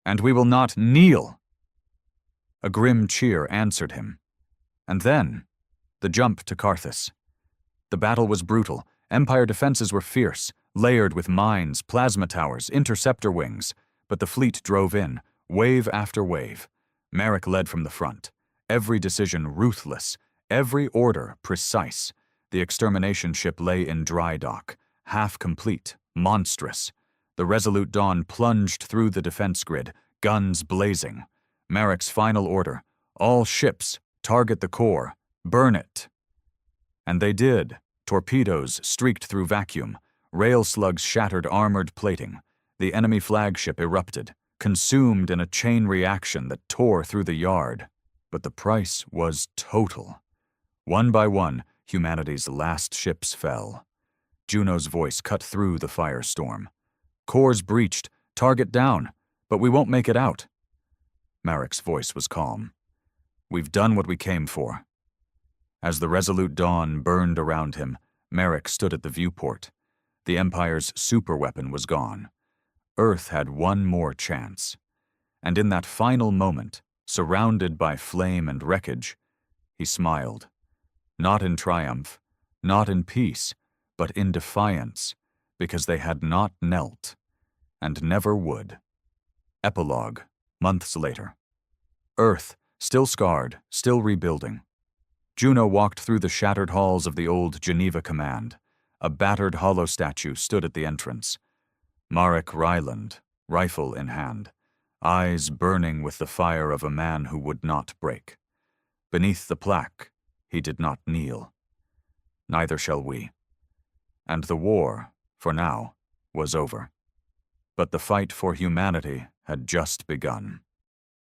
Speaker 1: And we will not kneel. A grim cheer answered him. And then, the jump to Karthus. The battle was brutal. Empire defenses were fierce, layered with mines, plasma towers, interceptor wings. But the fleet drove in, wave after wave. Marek led from the front. Every decision ruthless, every order precise. The extermination ship lay in dry dock, half complete, monstrous. The Resolute Dawn plunged through the defense grid, guns blazing. Marek's final order, all ships, target the core, burn it. And they did. Torpedoes streaked through vacuum. Rail slugs shattered armored plating. The enemy flagship erupted, consumed in a chain reaction that tore through the yard. But the price was total. One by one, humanity's last ships fell. Juno's voice cut through the firestorm. Cores breached, target down, but we won't make it out. Marek's voice was calm. We've done what we came for. As the Resolute Dawn burned around him, Marek stood at the viewport. The Empire's superweapon was gone. Earth had one more chance. And in that final moment, surrounded by flame and wreckage, he smiled. Not in triumph, not in peace, but in defiance, because they had not knelt, and never would. Epilogue, months later. Earth, still scarred, still rebuilding. Juno walked through the shattered halls of the old Geneva Command. A battered hollow statue stood at the entrance. Marek Ryland, rifle in hand, eyes burning with the fire of a man who would not break. Beneath the plaque, he did not kneel. Neither shall we. And the war, for now, was over. But the fight for humanity had just begun.